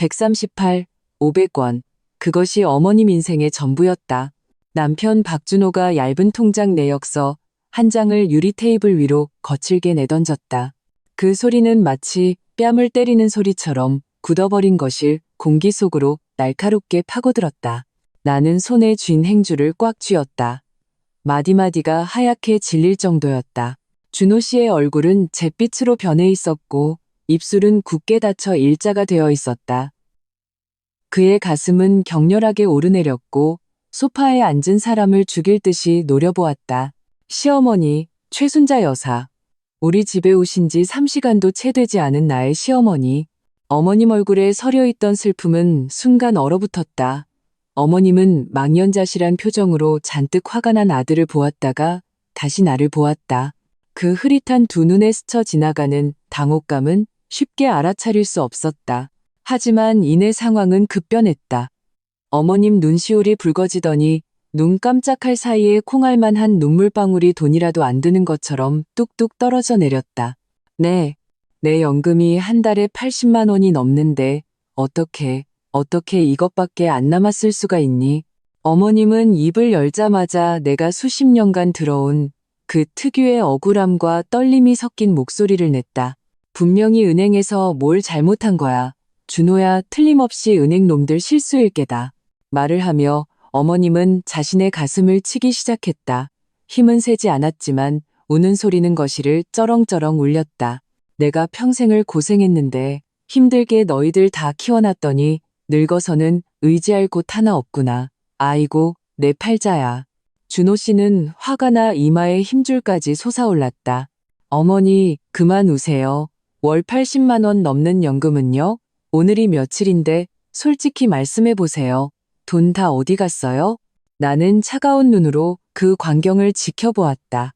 138, 500원. 그것이 어머님 인생의 전부였다. 남편 박준호가 얇은 통장 내역서 한 장을 유리 테이블 위로 거칠게 내던졌다. 그 소리는 마치 뺨을 때리는 소리처럼 굳어버린 것을 공기 속으로 날카롭게 파고들었다. 나는 손에 쥔 행주를 꽉 쥐었다. 마디마디가 하얗게 질릴 정도였다. 준호 씨의 얼굴은 잿빛으로 변해 있었고 입술은 굳게 닫혀 일자가 되어 있었다. 그의 가슴은 격렬하게 오르내렸고 소파에 앉은 사람을 죽일 듯이 노려보았다. 시어머니, 최순자 여사. 우리 집에 오신 지 3시간도 채 되지 않은 나의 시어머니. 어머님 얼굴에 서려있던 슬픔은 순간 얼어붙었다. 어머님은 망연자실한 표정으로 잔뜩 화가 난 아들을 보았다가 다시 나를 보았다. 그 흐릿한 두 눈에 스쳐 지나가는 당혹감은 쉽게 알아차릴 수 없었다. 하지만 이내 상황은 급변했다. 어머님 눈시울이 붉어지더니 눈 깜짝할 사이에 콩알만한 눈물방울이 돈이라도 안 드는 것처럼 뚝뚝 떨어져 내렸다. 네, 내 연금이 한 달에 80만 원이 넘는데 어떻게 이것밖에 안 남았을 수가 있니? 어머님은 입을 열자마자 내가 수십 년간 들어온 그 특유의 억울함과 떨림이 섞인 목소리를 냈다. 분명히 은행에서 뭘 잘못한 거야. 준호야, 틀림없이 은행놈들 실수일 게다. 말을 하며 어머님은 자신의 가슴을 치기 시작했다. 힘은 세지 않았지만 우는 소리는 거실을 쩌렁쩌렁 울렸다. 내가 평생을 고생했는데 힘들게 너희들 다 키워놨더니 늙어서는 의지할 곳 하나 없구나. 아이고, 내 팔자야. 준호 씨는 화가 나 이마에 힘줄까지 솟아올랐다. 어머니, 그만 우세요. 월 80만 원 넘는 연금은요? 오늘이 며칠인데 솔직히 말씀해 보세요. 돈 다 어디 갔어요? 나는 차가운 눈으로 그 광경을 지켜보았다.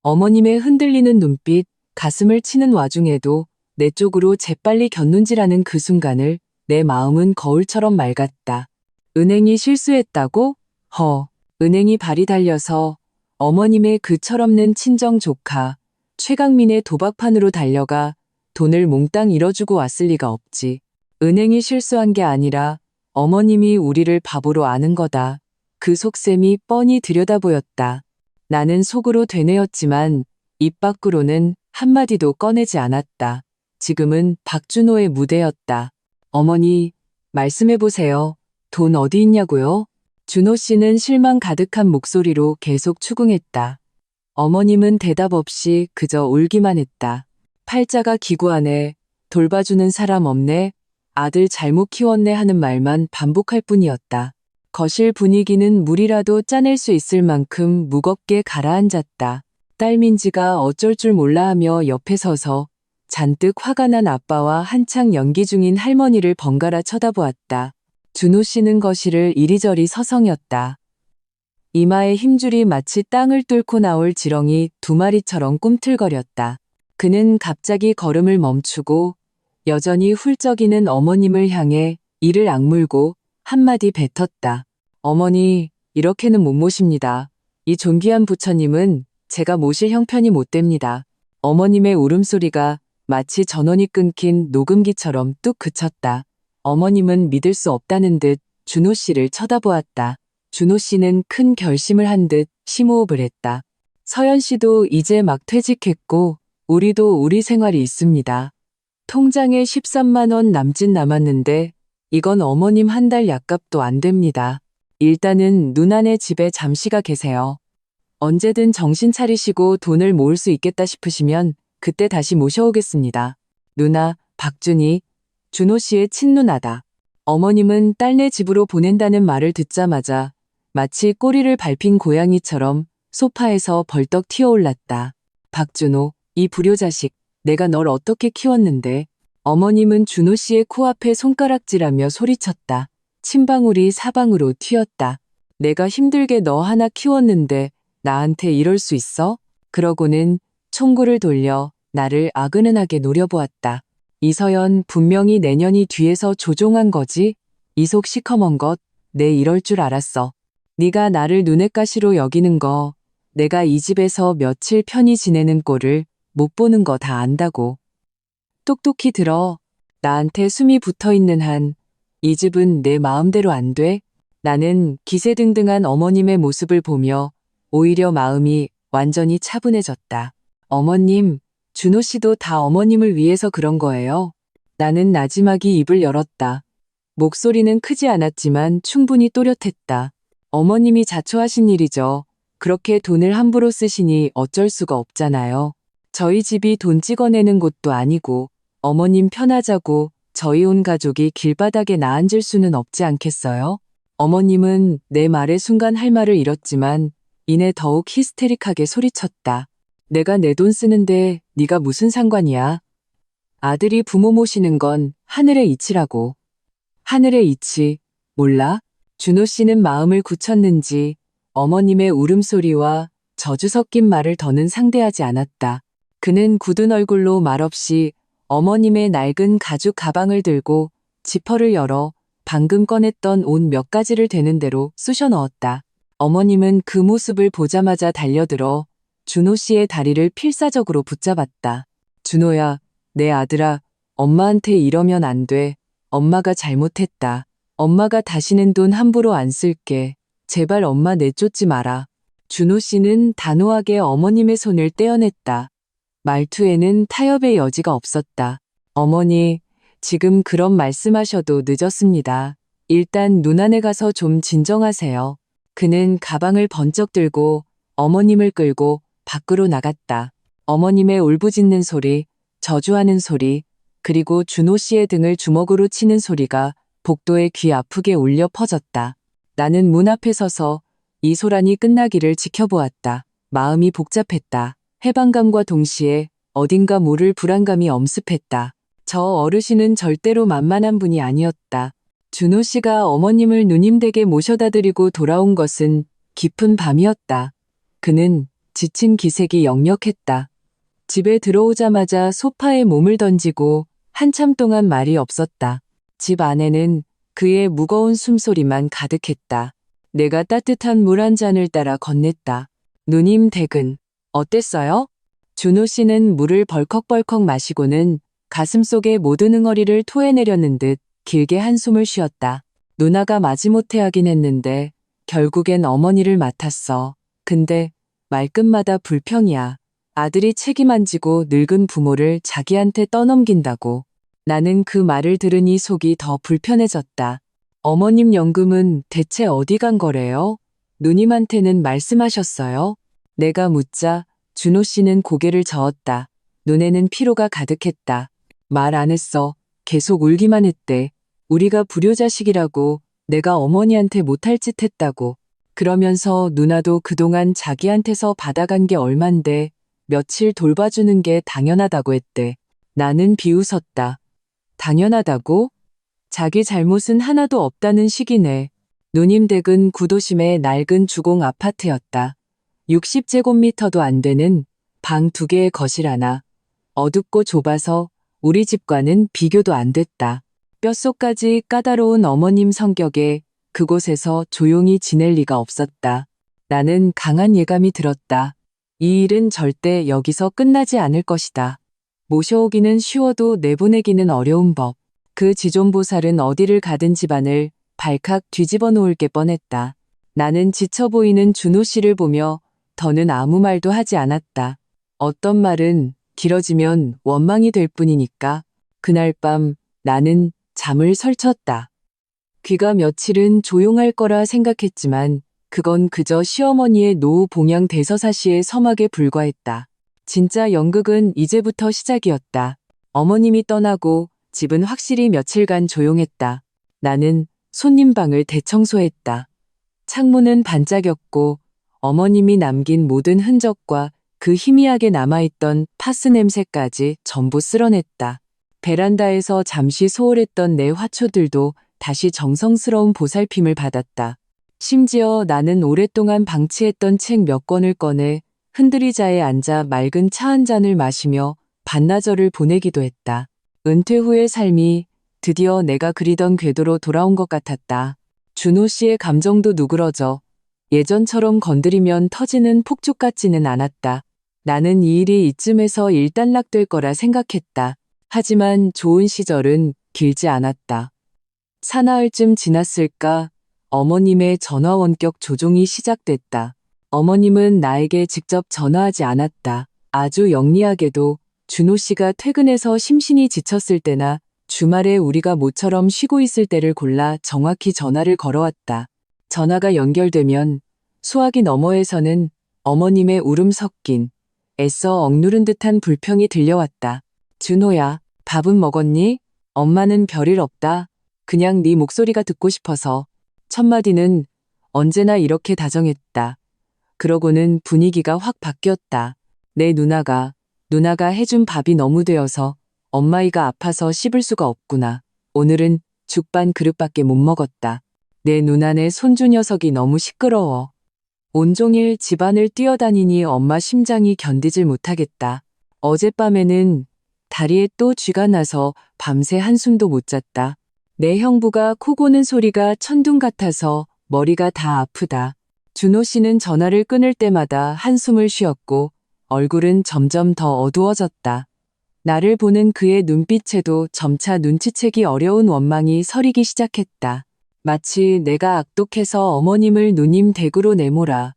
어머님의 흔들리는 눈빛, 가슴을 치는 와중에도 내 쪽으로 재빨리 곁눈질하는 그 순간을 내 마음은 거울처럼 맑았다. 은행이 실수했다고? 은행이 발이 달려서 어머님의 그 철없는 친정 조카 최강민의 도박판으로 달려가 돈을 몽땅 잃어주고 왔을 리가 없지. 은행이 실수한 게 아니라 어머님이 우리를 바보로 아는 거다. 그 속셈이 뻔히 들여다보였다. 나는 속으로 되뇌었지만 입 밖으로는 한마디도 꺼내지 않았다. 지금은 박준호의 무대였다. 어머니, 말씀해보세요. 돈 어디 있냐고요? 준호 씨는 실망 가득한 목소리로 계속 추궁했다. 어머님은 대답 없이 그저 울기만 했다. 팔자가 기구하네. 돌봐주는 사람 없네. 아들 잘못 키웠네 하는 말만 반복할 뿐이었다. 거실 분위기는 물이라도 짜낼 수 있을 만큼 무겁게 가라앉았다. 딸 민지가 어쩔 줄 몰라 하며 옆에 서서 잔뜩 화가 난 아빠와 한창 연기 중인 할머니를 번갈아 쳐다보았다. 준호 씨는 거실을 이리저리 서성였다. 이마에 힘줄이 마치 땅을 뚫고 나올 지렁이 두 마리처럼 꿈틀거렸다. 그는 갑자기 걸음을 멈추고 여전히 훌쩍이는 어머님을 향해 이를 악물고 한마디 뱉었다. 어머니, 이렇게는 못 모십니다. 이 존귀한 부처님은 제가 모실 형편이 못 됩니다. 어머님의 울음소리가 마치 전원이 끊긴 녹음기처럼 뚝 그쳤다. 어머님은 믿을 수 없다는 듯 준호 씨를 쳐다보았다. 준호 씨는 큰 결심을 한 듯 심호흡을 했다. 서연 씨도 이제 막 퇴직했고 우리도 우리 생활이 있습니다. 통장에 13만 원 남짓 남았는데 이건 어머님 한 달 약값도 안 됩니다. 일단은 누나네 집에 잠시가 계세요. 언제든 정신 차리시고 돈을 모을 수 있겠다 싶으시면 그때 다시 모셔오겠습니다. 누나, 박준희, 준호 씨의 친누나다. 어머님은 딸네 집으로 보낸다는 말을 듣자마자 마치 꼬리를 밟힌 고양이처럼 소파에서 벌떡 튀어올랐다. 박준호, 이 불효자식, 내가 널 어떻게 키웠는데. 어머님은 준호 씨의 코앞에 손가락질하며 소리쳤다. 침방울이 사방으로 튀었다. 내가 힘들게 너 하나 키웠는데 나한테 이럴 수 있어? 그러고는 총구를 돌려 나를 아그는하게 노려보았다. 이서연, 분명히 내년이 뒤에서 조종한 거지? 이 속 시커먼 것, 내 이럴 줄 알았어. 네가 나를 눈엣 가시로 여기는 거, 내가 이 집에서 며칠 편히 지내는 꼴을 못 보는 거 다 안다고. 똑똑히 들어. 나한테 숨이 붙어 있는 한 이 집은 내 마음대로 안 돼? 나는 기세등등한 어머님의 모습을 보며 오히려 마음이 완전히 차분해졌다. 어머님, 준호 씨도 다 어머님을 위해서 그런 거예요. 나는 나지막이 입을 열었다. 목소리는 크지 않았지만 충분히 또렷했다. 어머님이 자초하신 일이죠. 그렇게 돈을 함부로 쓰시니 어쩔 수가 없잖아요. 저희 집이 돈 찍어내는 곳도 아니고 어머님 편하자고 저희 온 가족이 길바닥에 나앉을 수는 없지 않겠어요? 어머님은 내 말에 순간 할 말을 잃었지만 이내 더욱 히스테릭하게 소리쳤다. 내가 내 돈 쓰는데 네가 무슨 상관이야? 아들이 부모 모시는 건 하늘의 이치라고. 하늘의 이치, 몰라? 준호 씨는 마음을 굳혔는지 어머님의 울음소리와 저주 섞인 말을 더는 상대하지 않았다. 그는 굳은 얼굴로 말없이 어머님의 낡은 가죽 가방을 들고 지퍼를 열어 방금 꺼냈던 옷 몇 가지를 되는 대로 쑤셔 넣었다. 어머님은 그 모습을 보자마자 달려들어 준호 씨의 다리를 필사적으로 붙잡았다. 준호야, 내 아들아, 엄마한테 이러면 안 돼. 엄마가 잘못했다. 엄마가 다시는 돈 함부로 안 쓸게. 제발 엄마 내쫓지 마라. 준호 씨는 단호하게 어머님의 손을 떼어냈다. 말투에는 타협의 여지가 없었다. 어머니, 지금 그런 말씀하셔도 늦었습니다. 일단 눈안에 가서 좀 진정하세요. 그는 가방을 번쩍 들고 어머님을 끌고 밖으로 나갔다. 어머님의 울부짖는 소리, 저주하는 소리, 그리고 준호 씨의 등을 주먹으로 치는 소리가 복도에 귀 아프게 울려 퍼졌다. 나는 문 앞에 서서 이 소란이 끝나기를 지켜보았다. 마음이 복잡했다. 해방감과 동시에 어딘가 모를 불안감이 엄습했다. 저 어르신은 절대로 만만한 분이 아니었다. 준호 씨가 어머님을 누님댁에 모셔다 드리고 돌아온 것은 깊은 밤이었다. 그는 지친 기색이 역력했다. 집에 들어오자마자 소파에 몸을 던지고 한참 동안 말이 없었다. 집 안에는 그의 무거운 숨소리만 가득했다. 내가 따뜻한 물 한 잔을 따라 건넸다. 누님 댁은 어땠어요? 준호 씨는 물을 벌컥벌컥 마시고는 가슴속의 모든 응어리를 토해내려는 듯 길게 한숨을 쉬었다. 누나가 마지못해 하긴 했는데 결국엔 어머니를 맡았어. 근데 말끝마다 불평이야. 아들이 책임 안 지고 늙은 부모를 자기한테 떠넘긴다고. 나는 그 말을 들으니 속이 더 불편해졌다. 어머님 연금은 대체 어디 간 거래요? 누님한테는 말씀하셨어요? 내가 묻자 준호 씨는 고개를 저었다. 눈에는 피로가 가득했다. 말 안 했어. 계속 울기만 했대. 우리가 불효자식이라고, 내가 어머니한테 못할 짓 했다고. 그러면서 누나도 그동안 자기한테서 받아간 게 얼만데 며칠 돌봐주는 게 당연하다고 했대. 나는 비웃었다. 당연하다고? 자기 잘못은 하나도 없다는 식이네. 누님 댁은 구도심의 낡은 주공 아파트였다. 60제곱미터도 안 되는 방 2개의 거실 하나. 어둡고 좁아서 우리 집과는 비교도 안 됐다. 뼛속까지 까다로운 어머님 성격에 그곳에서 조용히 지낼 리가 없었다. 나는 강한 예감이 들었다. 이 일은 절대 여기서 끝나지 않을 것이다. 모셔오기는 쉬워도 내보내기는 어려운 법. 그 지존보살은 어디를 가든 집안을 발칵 뒤집어 놓을 게 뻔했다. 나는 지쳐 보이는 준호 씨를 보며 더는 아무 말도 하지 않았다. 어떤 말은 길어지면 원망이 될 뿐이니까. 그날 밤 나는 잠을 설쳤다. 귀가 며칠은 조용할 거라 생각했지만 그건 그저 시어머니의 노후 봉양 대서사시의 서막에 불과했다. 진짜 연극은 이제부터 시작이었다. 어머님이 떠나고 집은 확실히 며칠간 조용했다. 나는 손님방을 대청소했다. 창문은 반짝였고 어머님이 남긴 모든 흔적과 그 희미하게 남아있던 파스 냄새까지 전부 쓸어냈다. 베란다에서 잠시 소홀했던 내 화초들도 다시 정성스러운 보살핌을 받았다. 심지어 나는 오랫동안 방치했던 책 몇 권을 꺼내 흔들의자에 앉아 맑은 차 한 잔을 마시며 반나절을 보내기도 했다. 은퇴 후의 삶이 드디어 내가 그리던 궤도로 돌아온 것 같았다. 준호 씨의 감정도 누그러져 예전처럼 건드리면 터지는 폭죽 같지는 않았다. 나는 이 일이 이쯤에서 일단락될 거라 생각했다. 하지만 좋은 시절은 길지 않았다. 사나흘쯤 지났을까 어머님의 전화 원격 조종이 시작됐다. 어머님은 나에게 직접 전화하지 않았다. 아주 영리하게도 준호 씨가 퇴근해서 심신이 지쳤을 때나 주말에 우리가 모처럼 쉬고 있을 때를 골라 정확히 전화를 걸어왔다. 전화가 연결되면 수화기 너머에서는 어머님의 울음 섞인 애써 억누른 듯한 불평이 들려왔다. 준호야, 밥은 먹었니? 엄마는 별일 없다. 그냥 네 목소리가 듣고 싶어서. 첫마디는 언제나 이렇게 다정했다. 그러고는 분위기가 확 바뀌었다. 내 누나가 해준 밥이 너무 되어서 엄마이가 아파서 씹을 수가 없구나. 오늘은 죽반 그릇밖에 못 먹었다. 내 누나네 손주 녀석이 너무 시끄러워. 온종일 집안을 뛰어다니니 엄마 심장이 견디질 못하겠다. 어젯밤에는 다리에 또 쥐가 나서 밤새 한숨도 못 잤다. 내 형부가 코 고는 소리가 천둥 같아서 머리가 다 아프다. 준호 씨는 전화를 끊을 때마다 한숨을 쉬었고 얼굴은 점점 더 어두워졌다. 나를 보는 그의 눈빛에도 점차 눈치채기 어려운 원망이 서리기 시작했다. 마치 내가 악독해서 어머님을 누님 댁으로 내몰아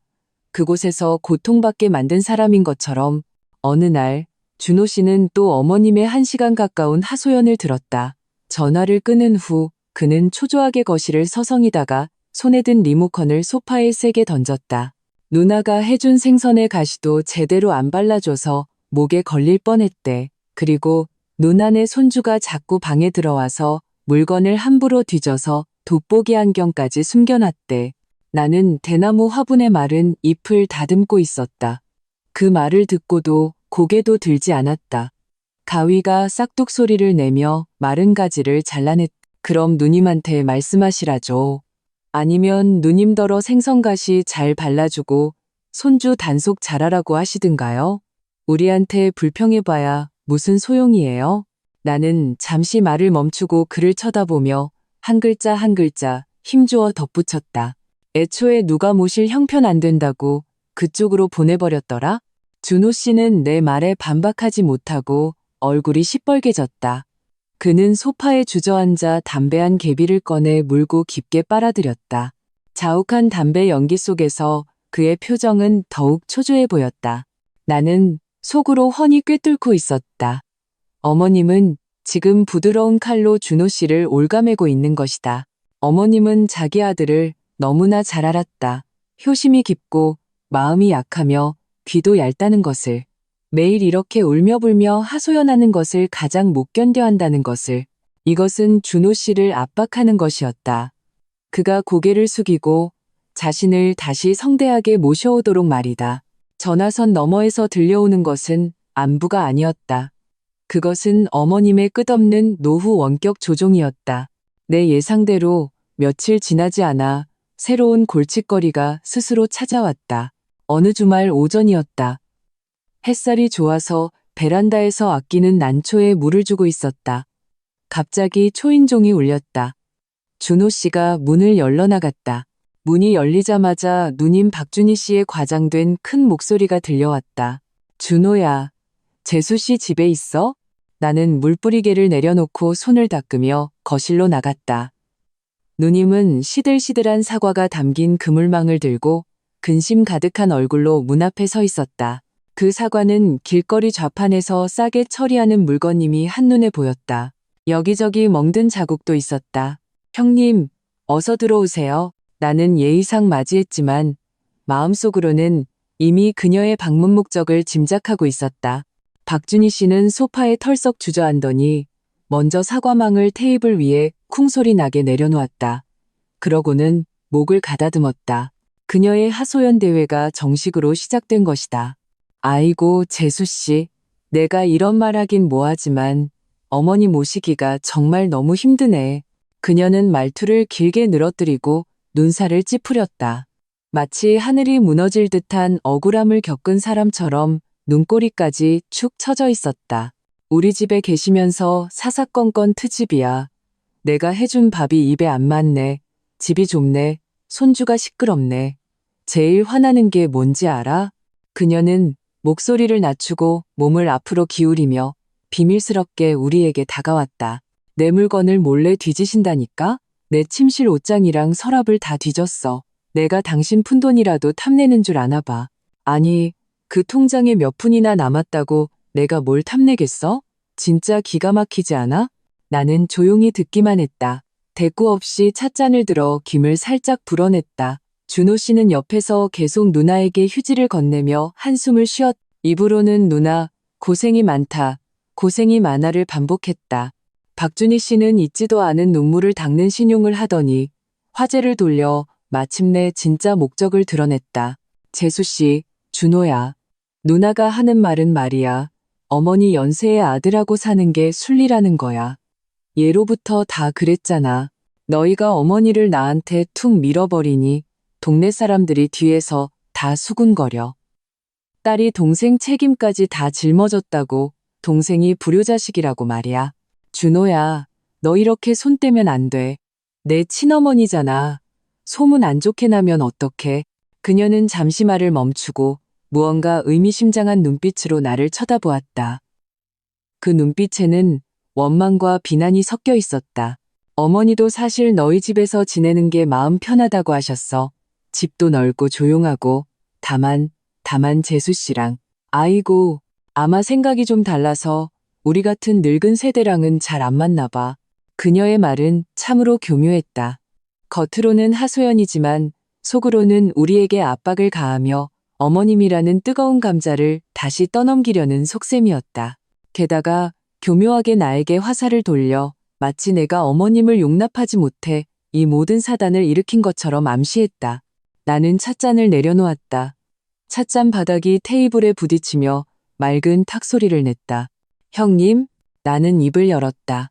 그곳에서 고통받게 만든 사람인 것처럼. 어느 날 준호 씨는 또 어머님의 1시간 가까운 하소연을 들었다. 전화를 끊은 후 그는 초조하게 거실을 서성이다가 손에 든 리모컨을 소파에 세게 던졌다. 누나가 해준 생선의 가시도 제대로 안 발라줘서 목에 걸릴 뻔했대. 그리고 누나네 손주가 자꾸 방에 들어와서 물건을 함부로 뒤져서 돋보기 안경까지 숨겨놨대. 나는 대나무 화분의 마른 잎을 다듬고 있었다. 그 말을 듣고도 고개도 들지 않았다. 가위가 싹둑 소리를 내며 마른 가지를 잘라냈다. 그럼 누님한테 말씀하시라죠. 아니면 누님더러 생선가시 잘 발라주고 손주 단속 잘하라고 하시든가요. 우리한테 불평해봐야 무슨 소용이에요? 나는 잠시 말을 멈추고 그를 쳐다보며 한 글자 한 글자 힘주어 덧붙였다. 애초에 누가 모실 형편 안 된다고 그쪽으로 보내버렸더라? 준호 씨는 내 말에 반박하지 못하고 얼굴이 시뻘개졌다. 그는 소파에 주저앉아 담배 한 개비를 꺼내 물고 깊게 빨아들였다. 자욱한 담배 연기 속에서 그의 표정은 더욱 초조해 보였다. 나는 속으로 훤히 꿰뚫고 있었다. 어머님은 지금 부드러운 칼로 준호 씨를 올가매고 있는 것이다. 어머님은 자기 아들을 너무나 잘 알았다. 효심이 깊고 마음이 약하며 귀도 얇다는 것을. 매일 이렇게 울며불며 하소연하는 것을 가장 못 견뎌 한다는 것을. 이것은 준호 씨를 압박하는 것이었다. 그가 고개를 숙이고 자신을 다시 성대하게 모셔오도록 말이다. 전화선 너머에서 들려오는 것은 안부가 아니었다. 그것은 어머님의 끝없는 노후 원격 조종이었다. 내 예상대로 며칠 지나지 않아 새로운 골칫거리가 스스로 찾아왔다. 어느 주말 오전이었다. 햇살이 좋아서 베란다에서 아끼는 난초에 물을 주고 있었다. 갑자기 초인종이 울렸다. 준호 씨가 문을 열러나갔다. 문이 열리자마자 누님 박준희 씨의 과장된 큰 목소리가 들려왔다. 준호야, 재수 씨 집에 있어? 나는 물뿌리개를 내려놓고 손을 닦으며 거실로 나갔다. 누님은 시들시들한 사과가 담긴 그물망을 들고 근심 가득한 얼굴로 문 앞에 서 있었다. 그 사과는 길거리 좌판에서 싸게 처리하는 물건임이 한눈에 보였다. 여기저기 멍든 자국도 있었다. 형님, 어서 들어오세요. 나는 예의상 맞이했지만 마음속으로는 이미 그녀의 방문 목적을 짐작하고 있었다. 박준희 씨는 소파에 털썩 주저앉더니 먼저 사과망을 테이블 위에 쿵소리 나게 내려놓았다. 그러고는 목을 가다듬었다. 그녀의 하소연 대회가 정식으로 시작된 것이다. 아이고, 재수씨. 내가 이런 말 하긴 뭐하지만 어머니 모시기가 정말 너무 힘드네. 그녀는 말투를 길게 늘어뜨리고 눈살을 찌푸렸다. 마치 하늘이 무너질 듯한 억울함을 겪은 사람처럼 눈꼬리까지 축 처져 있었다. 우리 집에 계시면서 사사건건 트집이야. 내가 해준 밥이 입에 안 맞네. 집이 좁네. 손주가 시끄럽네. 제일 화나는 게 뭔지 알아? 그녀는 목소리를 낮추고 몸을 앞으로 기울이며 비밀스럽게 우리에게 다가왔다. 내 물건을 몰래 뒤지신다니까? 내 침실 옷장이랑 서랍을 다 뒤졌어. 내가 당신 푼돈이라도 탐내는 줄 아나 봐. 아니, 그 통장에 몇 푼이나 남았다고 내가 뭘 탐내겠어? 진짜 기가 막히지 않아? 나는 조용히 듣기만 했다. 대꾸 없이 찻잔을 들어 김을 살짝 불어냈다. 준호 씨는 옆에서 계속 누나에게 휴지를 건네며 한숨을 쉬었. 입으로는 누나, 고생이 많다. 고생이 많아를 반복했다. 박준희 씨는 잊지도 않은 눈물을 닦는 신용을 하더니 화제를 돌려 마침내 진짜 목적을 드러냈다. 재수 씨, 준호야. 누나가 하는 말은 말이야. 어머니 연세의 아들하고 사는 게 순리라는 거야. 예로부터 다 그랬잖아. 너희가 어머니를 나한테 툭 밀어버리니 동네 사람들이 뒤에서 다 수군거려. 딸이 동생 책임까지 다 짊어졌다고 동생이 불효자식이라고 말이야. 준호야, 너 이렇게 손 떼면 안 돼. 내 친어머니잖아. 소문 안 좋게 나면 어떡해. 그녀는 잠시 말을 멈추고 무언가 의미심장한 눈빛으로 나를 쳐다보았다. 그 눈빛에는 원망과 비난이 섞여 있었다. 어머니도 사실 너희 집에서 지내는 게 마음 편하다고 하셨어. 집도 넓고 조용하고 다만 재수 씨랑. 아이고, 아마 생각이 좀 달라서 우리 같은 늙은 세대랑은 잘 안 맞나 봐. 그녀의 말은 참으로 교묘했다. 겉으로는 하소연이지만 속으로는 우리에게 압박을 가하며 어머님이라는 뜨거운 감자를 다시 떠넘기려는 속셈이었다. 게다가 교묘하게 나에게 화살을 돌려 마치 내가 어머님을 용납하지 못해 이 모든 사단을 일으킨 것처럼 암시했다. 나는 찻잔을 내려놓았다. 찻잔 바닥이 테이블에 부딪히며 맑은 탁 소리를 냈다. 형님, 나는 입을 열었다.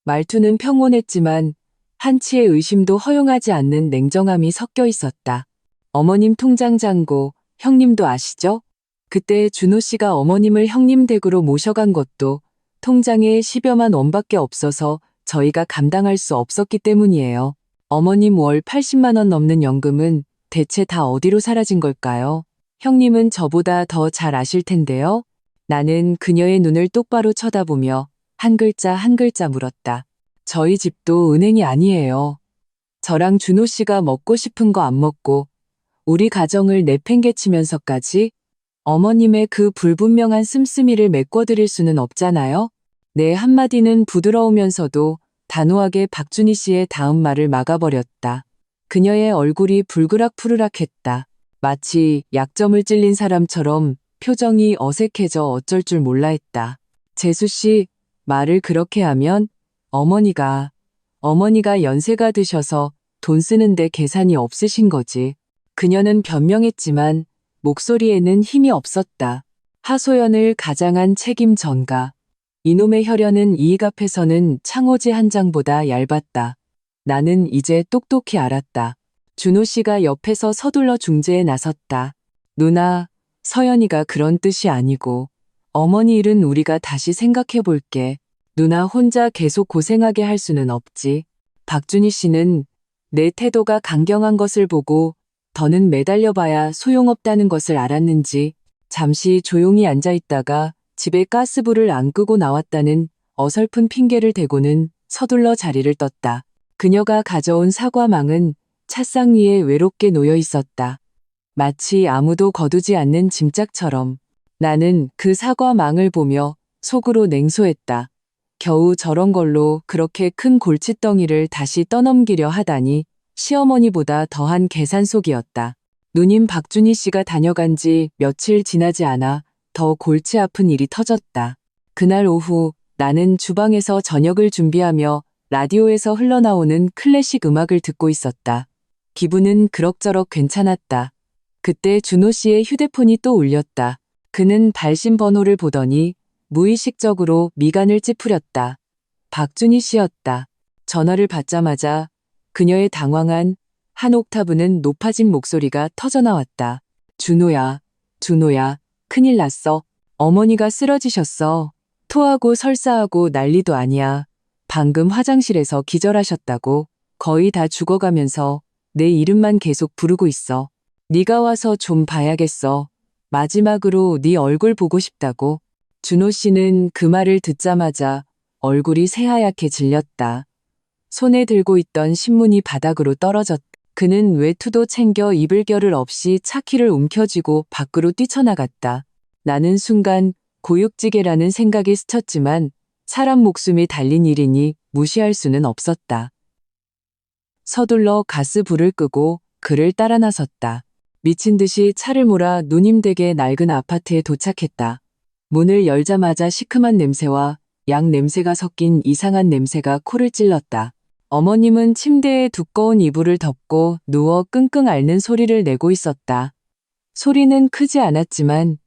말투는 평온했지만 한치의 의심도 허용하지 않는 냉정함이 섞여 있었다. 어머님 통장 잔고 형님도 아시죠? 그때 준호 씨가 어머님을 형님 댁으로 모셔간 것도 통장에 10여만 원밖에 없어서 저희가 감당할 수 없었기 때문이에요. 어머님 월 80만 원 넘는 연금은 대체 다 어디로 사라진 걸까요? 형님은 저보다 더 잘 아실 텐데요. 나는 그녀의 눈을 똑바로 쳐다보며 한 글자 한 글자 물었다. 저희 집도 은행이 아니에요. 저랑 준호 씨가 먹고 싶은 거 안 먹고 우리 가정을 내팽개치면서까지 어머님의 그 불분명한 씀씀이를 메꿔드릴 수는 없잖아요. 내 한마디는 부드러우면서도 단호하게 박준희 씨의 다음 말을 막아버렸다. 그녀의 얼굴이 불그락푸르락했다. 마치 약점을 찔린 사람처럼 표정이 어색해져 어쩔 줄 몰라 했다. 재수 씨, 말을 그렇게 하면 어머니가 연세가 드셔서 돈 쓰는데 계산이 없으신 거지. 그녀는 변명했지만 목소리에는 힘이 없었다. 하소연을 가장한 책임 전가. 이놈의 혈연은 이익 앞에서는 창호지 한 장보다 얇았다. 나는 이제 똑똑히 알았다. 준호 씨가 옆에서 서둘러 중재에 나섰다. 누나, 서연이가 그런 뜻이 아니고 어머니 일은 우리가 다시 생각해 볼게. 누나 혼자 계속 고생하게 할 수는 없지. 박준희 씨는 내 태도가 강경한 것을 보고 더는 매달려봐야 소용없다는 것을 알았는지 잠시 조용히 앉아있다가 집에 가스불을 안 끄고 나왔다는 어설픈 핑계를 대고는 서둘러 자리를 떴다. 그녀가 가져온 사과망은 찻상 위에 외롭게 놓여 있었다. 마치 아무도 거두지 않는 짐짝처럼. 나는 그 사과망을 보며 속으로 냉소했다. 겨우 저런 걸로 그렇게 큰 골칫덩이를 다시 떠넘기려 하다니 시어머니보다 더한 계산 속이었다. 누님 박준희 씨가 다녀간 지 며칠 지나지 않아 더 골치 아픈 일이 터졌다. 그날 오후 나는 주방에서 저녁을 준비하며 라디오에서 흘러나오는 클래식 음악을 듣고 있었다. 기분은 그럭저럭 괜찮았다. 그때 준호 씨의 휴대폰이 또 울렸다. 그는 발신 번호를 보더니 무의식적으로 미간을 찌푸렸다. 박준희 씨였다. 전화를 받자마자 그녀의 당황한 한 옥타브는 높아진 목소리가 터져나왔다. 준호야, 큰일 났어. 어머니가 쓰러지셨어. 토하고 설사하고 난리도 아니야. 방금 화장실에서 기절하셨다고. 거의 다 죽어가면서 내 이름만 계속 부르고 있어. 네가 와서 좀 봐야겠어. 마지막으로 네 얼굴 보고 싶다고. 준호 씨는 그 말을 듣자마자 얼굴이 새하얗게 질렸다. 손에 들고 있던 신문이 바닥으로 떨어졌다. 그는 외투도 챙겨 입을 겨를 없이 차키를 움켜쥐고 밖으로 뛰쳐나갔다. 나는 순간 고육지계라는 생각이 스쳤지만 사람 목숨이 달린 일이니 무시할 수는 없었다. 서둘러 가스불을 끄고 그를 따라 나섰다. 미친 듯이 차를 몰아 누님댁의 낡은 아파트에 도착했다. 문을 열자마자 시큼한 냄새와 약 냄새가 섞인 이상한 냄새가 코를 찔렀다. 어머님은 침대에 두꺼운 이불을 덮고 누워 끙끙 앓는 소리를 내고 있었다. 소리는 크지 않았지만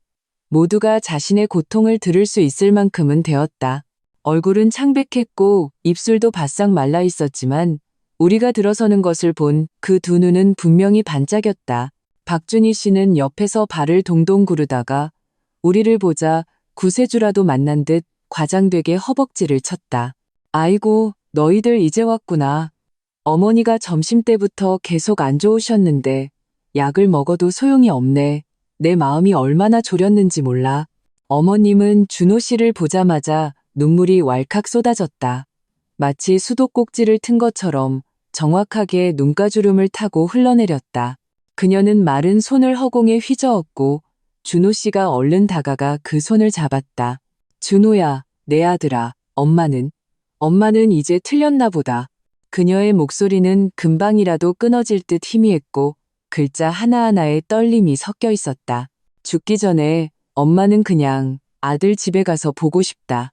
모두가 자신의 고통을 들을 수 있을 만큼은 되었다. 얼굴은 창백했고 입술도 바싹 말라 있었지만 우리가 들어서는 것을 본 그 두 눈은 분명히 반짝였다. 박준희 씨는 옆에서 발을 동동 구르다가 우리를 보자 구세주라도 만난 듯 과장되게 허벅지를 쳤다. 아이고, 너희들 이제 왔구나. 어머니가 점심때부터 계속 안 좋으셨는데 약을 먹어도 소용이 없네. 내 마음이 얼마나 졸였는지 몰라. 어머님은 준호 씨를 보자마자 눈물이 왈칵 쏟아졌다. 마치 수도꼭지를 튼 것처럼 정확하게 눈가주름을 타고 흘러내렸다. 그녀는 마른 손을 허공에 휘저었고 준호 씨가 얼른 다가가 그 손을 잡았다. 준호야, 내 아들아, 엄마는 이제 틀렸나 보다. 그녀의 목소리는 금방이라도 끊어질 듯 희미했고 글자 하나하나에 떨림이 섞여 있었다. 죽기 전에 엄마는 그냥 아들 집에 가서 보고 싶다.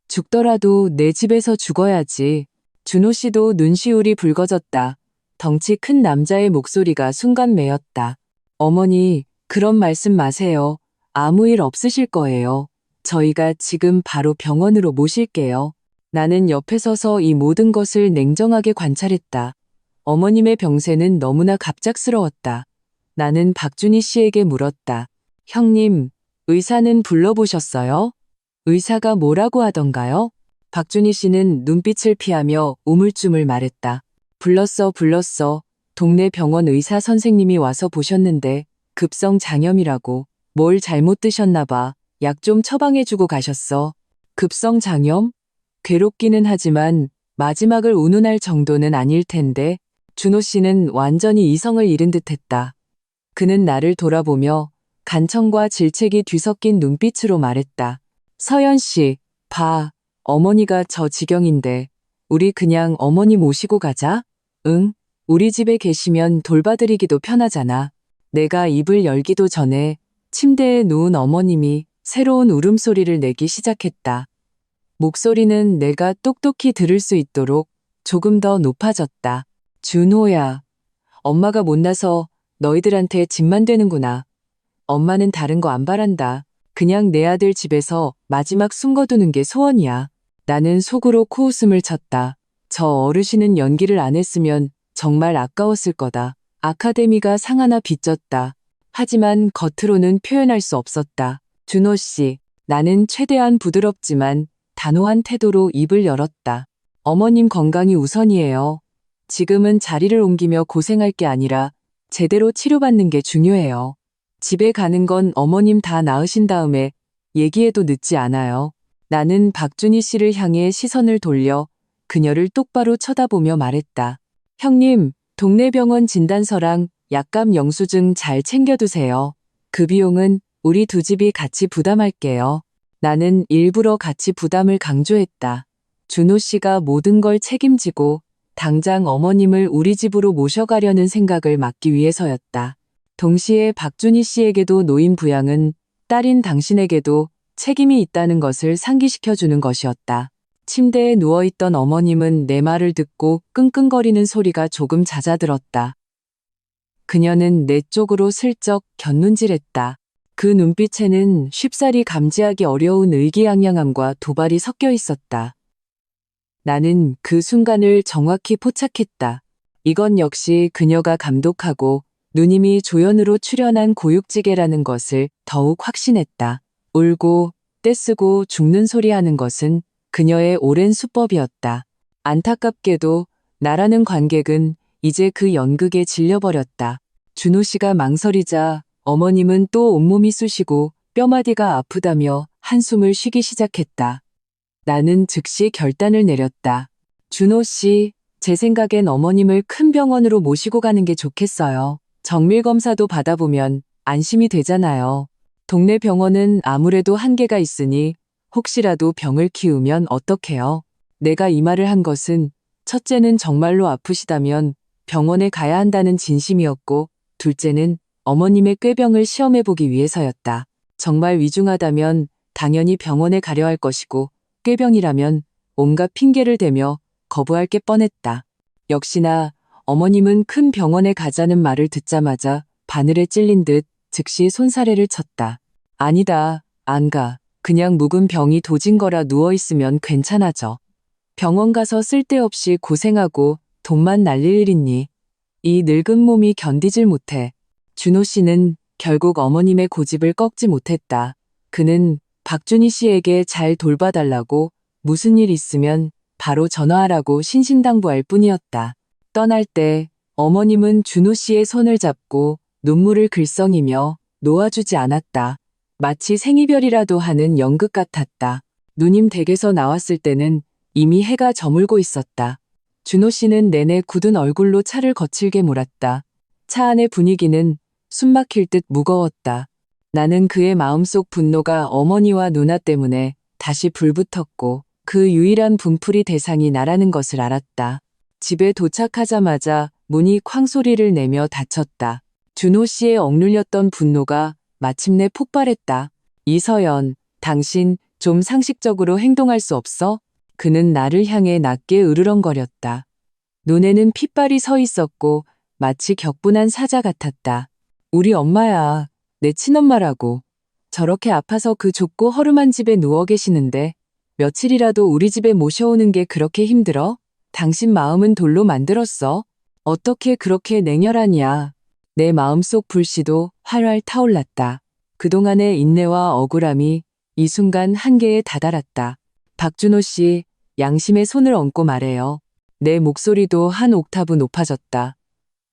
죽더라도 내 집에서 죽어야지. 준호 씨도 눈시울이 붉어졌다. 덩치 큰 남자의 목소리가 순간 메었다. 어머니, 그런 말씀 마세요. 아무 일 없으실 거예요. 저희가 지금 바로 병원으로 모실게요. 나는 옆에 서서 이 모든 것을 냉정하게 관찰했다. 어머님의 병세는 너무나 갑작스러웠다. 나는 박준희 씨에게 물었다. 형님, 의사는 불러보셨어요? 의사가 뭐라고 하던가요? 박준희 씨는 눈빛을 피하며 우물쭈물 말했다. 불렀어. 동네 병원 의사 선생님이 와서 보셨는데 급성 장염이라고. 뭘 잘못 드셨나 봐. 약 좀 처방해주고 가셨어. 급성 장염? 괴롭기는 하지만 마지막을 운운할 정도는 아닐 텐데. 준호 씨는 완전히 이성을 잃은 듯했다. 그는 나를 돌아보며 간청과 질책이 뒤섞인 눈빛으로 말했다. 서연 씨, 봐. 어머니가 저 지경인데 우리 그냥 어머니 모시고 가자. 응? 우리 집에 계시면 돌봐드리기도 편하잖아. 내가 입을 열기도 전에 침대에 누운 어머님이 새로운 울음소리를 내기 시작했다. 목소리는 내가 똑똑히 들을 수 있도록 조금 더 높아졌다. 준호야, 엄마가 못나서 너희들한테 짐만 되는구나. 엄마는 다른 거 안 바란다. 그냥 내 아들 집에서 마지막 숨거두는 게 소원이야. 나는 속으로 코웃음을 쳤다. 저 어르신은 연기를 안 했으면 정말 아까웠을 거다. 아카데미가 상 하나 빚졌다. 하지만 겉으로는 표현할 수 없었다. 준호 씨, 나는 최대한 부드럽지만 단호한 태도로 입을 열었다. 어머님 건강이 우선이에요. 지금은 자리를 옮기며 고생할 게 아니라 제대로 치료받는 게 중요해요. 집에 가는 건 어머님 다 나으신 다음에 얘기해도 늦지 않아요. 나는 박준희 씨를 향해 시선을 돌려 그녀를 똑바로 쳐다보며 말했다. 형님, 동네 병원 진단서랑 약감 영수증 잘 챙겨두세요. 그 비용은 우리 두 집이 같이 부담할게요. 나는 일부러 같이 부담을 강조했다. 준호 씨가 모든 걸 책임지고 당장 어머님을 우리 집으로 모셔가려는 생각을 막기 위해서였다. 동시에 박준희 씨에게도 노인 부양은 딸인 당신에게도 책임이 있다는 것을 상기시켜주는 것이었다. 침대에 누워있던 어머님은 내 말을 듣고 끙끙거리는 소리가 조금 잦아들었다. 그녀는 내 쪽으로 슬쩍 곁눈질했다. 그 눈빛에는 쉽사리 감지하기 어려운 의기양양함과 도발이 섞여 있었다. 나는 그 순간을 정확히 포착했다. 이건 역시 그녀가 감독하고 누님이 조연으로 출연한 고육지계라는 것을 더욱 확신했다. 울고 떼쓰고 죽는 소리 하는 것은 그녀의 오랜 수법이었다. 안타깝게도 나라는 관객은 이제 그 연극에 질려버렸다. 준호 씨가 망설이자 어머님은 또 온몸이 쑤시고 뼈마디가 아프다며 한숨을 쉬기 시작했다. 나는 즉시 결단을 내렸다. 준호 씨, 제 생각엔 어머님을 큰 병원으로 모시고 가는 게 좋겠어요. 정밀검사도 받아보면 안심이 되잖아요. 동네 병원은 아무래도 한계가 있으니 혹시라도 병을 키우면 어떡해요? 내가 이 말을 한 것은 첫째는 정말로 아프시다면 병원에 가야 한다는 진심이었고, 둘째는 어머님의 꾀병을 시험해보기 위해서였다. 정말 위중하다면 당연히 병원에 가려 할 것이고, 꾀병이라면 온갖 핑계를 대며 거부할 게 뻔했다. 역시나 어머님은 큰 병원에 가자는 말을 듣자마자 바늘에 찔린 듯 즉시 손사래를 쳤다. 아니다, 안 가. 그냥 묵은 병이 도진 거라 누워있으면 괜찮아져. 병원 가서 쓸데없이 고생하고 돈만 날릴 일 있니? 이 늙은 몸이 견디질 못해. 준호 씨는 결국 어머님의 고집을 꺾지 못했다. 그는 박준희 씨에게 잘 돌봐달라고 무슨 일 있으면 바로 전화하라고 신신당부할 뿐이었다. 떠날 때 어머님은 준호 씨의 손을 잡고 눈물을 글썽이며 놓아주지 않았다. 마치 생이별이라도 하는 연극 같았다. 누님 댁에서 나왔을 때는 이미 해가 저물고 있었다. 준호 씨는 내내 굳은 얼굴로 차를 거칠게 몰았다. 차 안의 분위기는 숨막힐 듯 무거웠다. 나는 그의 마음속 분노가 어머니와 누나 때문에 다시 불붙었고, 그 유일한 분풀이 대상이 나라는 것을 알았다. 집에 도착하자마자 문이 쾅 소리를 내며 닫혔다. 준호 씨의 억눌렸던 분노가 마침내 폭발했다. 이서연, 당신 좀 상식적으로 행동할 수 없어? 그는 나를 향해 낮게 으르렁거렸다. 눈에는 핏발이 서 있었고 마치 격분한 사자 같았다. 우리 엄마야, 내 친엄마라고. 저렇게 아파서 그 좁고 허름한 집에 누워 계시는데 며칠이라도 우리 집에 모셔오는 게 그렇게 힘들어? 당신 마음은 돌로 만들었어. 어떻게 그렇게 냉혈하냐. 내 마음속 불씨도 활활 타올랐다. 그동안의 인내와 억울함이 이 순간 한계에 다다랐다. 박준호 씨, 양심의 손을 얹고 말해요. 내 목소리도 한 옥타브 높아졌다.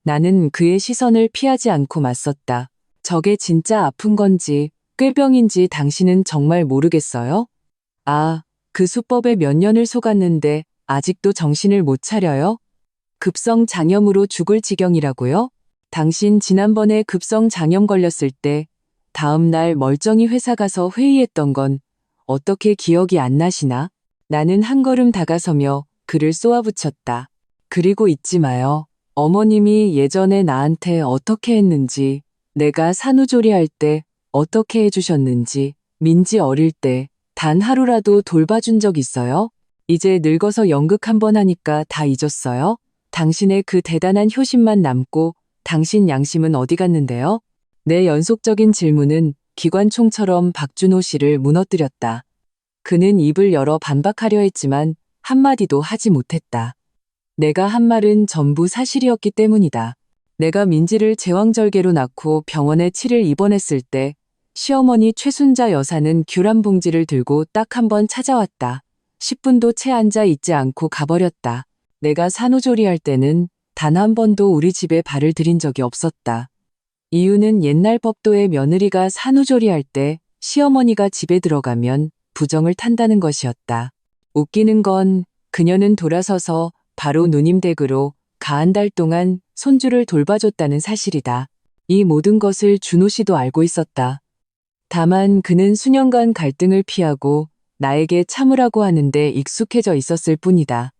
나는 그의 시선을 피하지 않고 맞섰다. 저게 진짜 아픈 건지 꾀병인지 당신은 정말 모르겠어요? 아, 그 수법에 몇 년을 속았는데 아직도 정신을 못 차려요? 급성 장염으로 죽을 지경이라고요? 당신 지난번에 급성 장염 걸렸을 때 다음 날 멀쩡히 회사 가서 회의했던 건 어떻게 기억이 안 나시나? 나는 한 걸음 다가서며 그를 쏘아붙였다. 그리고 잊지 마요. 어머님이 예전에 나한테 어떻게 했는지, 내가 산후조리할 때 어떻게 해주셨는지, 민지 어릴 때 단 하루라도 돌봐준 적 있어요? 이제 늙어서 연극 한 번 하니까 다 잊었어요? 당신의 그 대단한 효심만 남고 당신 양심은 어디 갔는데요? 내 연속적인 질문은 기관총처럼 박준호 씨를 무너뜨렸다. 그는 입을 열어 반박하려 했지만 한마디도 하지 못했다. 내가 한 말은 전부 사실이었기 때문이다. 내가 민지를 제왕절개로 낳고 병원에 7일 입원했을 때 시어머니 최순자 여사는 귤 한 봉지를 들고 딱 한 번 찾아왔다. 10분도 채 앉아 있지 않고 가버렸다. 내가 산후조리할 때는 단 한 번도 우리 집에 발을 들인 적이 없었다. 이유는 옛날 법도에 며느리가 산후조리할 때 시어머니가 집에 들어가면 부정을 탄다는 것이었다. 웃기는 건 그녀는 돌아서서 바로 누님 댁으로 가한 달 동안 손주를 돌봐줬다는 사실이다. 이 모든 것을 준호 씨도 알고 있었다. 다만 그는 수년간 갈등을 피하고 나에게 참으라고 하는데 익숙해져 있었을 뿐이다.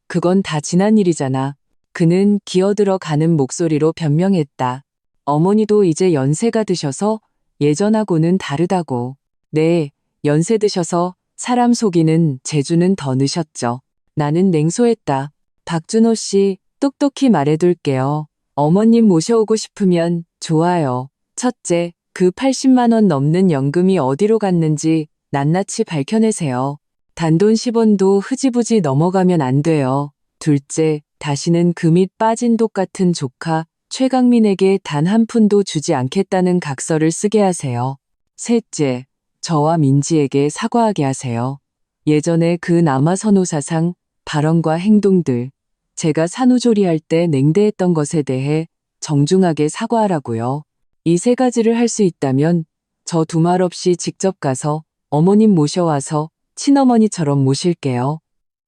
그건 다 지난 일이잖아. 그는 기어들어 가는 목소리로 변명했다. 어머니도 이제 연세가 드셔서 예전하고는 다르다고. 네, 연세 드셔서 사람 속이는 재주는 더 느셨죠. 나는 냉소했다. 박준호 씨, 똑똑히 말해둘게요. 어머님 모셔오고 싶으면 좋아요. 첫째, 그 80만 원 넘는 연금이 어디로 갔는지 낱낱이 밝혀내세요. 단돈 10원도 흐지부지 넘어가면 안 돼요. 둘째, 다시는 그 밑 빠진 독 같은 조카 최강민에게 단 한 푼도 주지 않겠다는 각서를 쓰게 하세요. 셋째, 저와 민지에게 사과하게 하세요. 예전에 그 남아선호사상 발언과 행동들, 제가 산후조리할 때 냉대했던 것에 대해 정중하게 사과하라고요. 이 세 가지를 할 수 있다면 저 두말 없이 직접 가서 어머님 모셔와서 친어머니처럼 모실게요.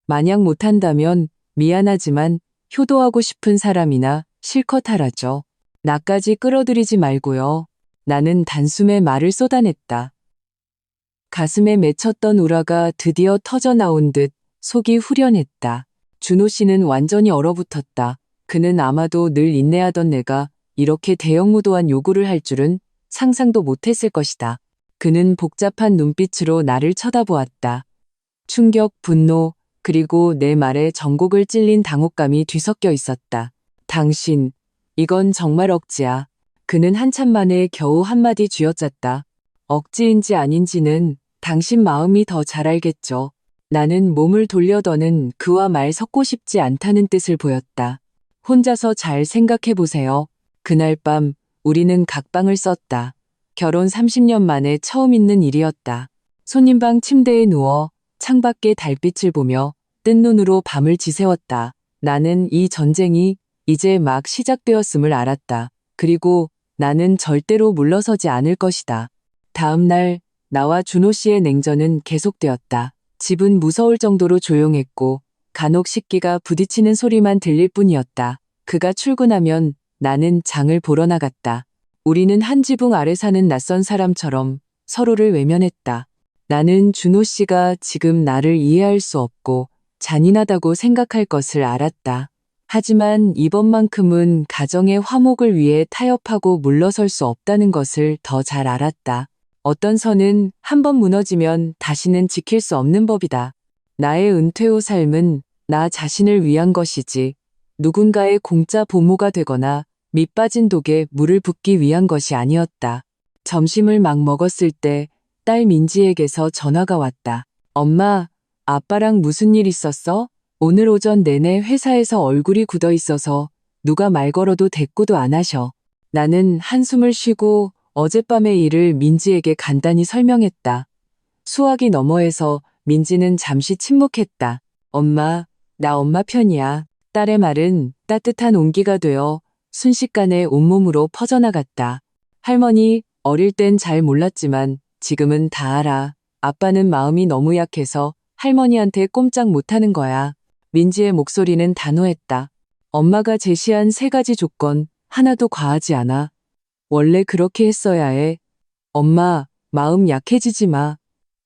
만약 못한다면 미안하지만 효도하고 싶은 사람이나 실컷 하라죠. 나까지 끌어들이지 말고요. 나는 단숨에 말을 쏟아냈다. 가슴에 맺혔던 우라가 드디어 터져 나온 듯 속이 후련했다. 준호 씨는 완전히 얼어붙었다. 그는 아마도 늘 인내하던 내가 이렇게 대형무도한 요구를 할 줄은 상상도 못했을 것이다. 그는 복잡한 눈빛으로 나를 쳐다보았다. 충격, 분노, 그리고 내 말에 전곡을 찔린 당혹감이 뒤섞여 있었다. 당신, 이건 정말 억지야. 그는 한참 만에 겨우 한마디 쥐어짰다. 억지인지 아닌지는 당신 마음이 더 잘 알겠죠. 나는 몸을 돌려더는 그와 말 섞고 싶지 않다는 뜻을 보였다. 혼자서 잘 생각해 보세요. 그날 밤 우리는 각방을 썼다. 결혼 30년 만에 처음 있는 일이었다. 손님방 침대에 누워 창밖의 달빛을 보며 뜬 눈으로 밤을 지새웠다. 나는 이 전쟁이 이제 막 시작되었음을 알았다. 그리고 나는 절대로 물러서지 않을 것이다. 다음 날 나와 준호 씨의 냉전은 계속되었다. 집은 무서울 정도로 조용했고 간혹 식기가 부딪히는 소리만 들릴 뿐이었다. 그가 출근하면 나는 장을 보러 나갔다. 우리는 한 지붕 아래 사는 낯선 사람처럼 서로를 외면했다. 나는 준호 씨가 지금 나를 이해할 수 없고 잔인하다고 생각할 것을 알았다. 하지만 이번만큼은 가정의 화목을 위해 타협하고 물러설 수 없다는 것을 더 잘 알았다. 어떤 선은 한 번 무너지면 다시는 지킬 수 없는 법이다. 나의 은퇴 후 삶은 나 자신을 위한 것이지 누군가의 공짜 보모가 되거나 밑빠진 독에 물을 붓기 위한 것이 아니었다. 점심을 막 먹었을 때 딸 민지에게서 전화가 왔다. 엄마, 아빠랑 무슨 일 있었어? 오늘 오전 내내 회사에서 얼굴이 굳어 있어서 누가 말 걸어도 대꾸도 안 하셔. 나는 한숨을 쉬고 어젯밤의 일을 민지에게 간단히 설명했다. 수화기 너머에서 민지는 잠시 침묵했다. 엄마, 나 엄마 편이야. 딸의 말은 따뜻한 온기가 되어 순식간에 온몸으로 퍼져나갔다. 할머니, 어릴 땐 잘 몰랐지만 지금은 다 알아. 아빠는 마음이 너무 약해서 할머니한테 꼼짝 못하는 거야. 민지의 목소리는 단호했다. 엄마가 제시한 3가지 조건 하나도 과하지 않아. 원래 그렇게 했어야 해. 엄마, 마음 약해지지 마.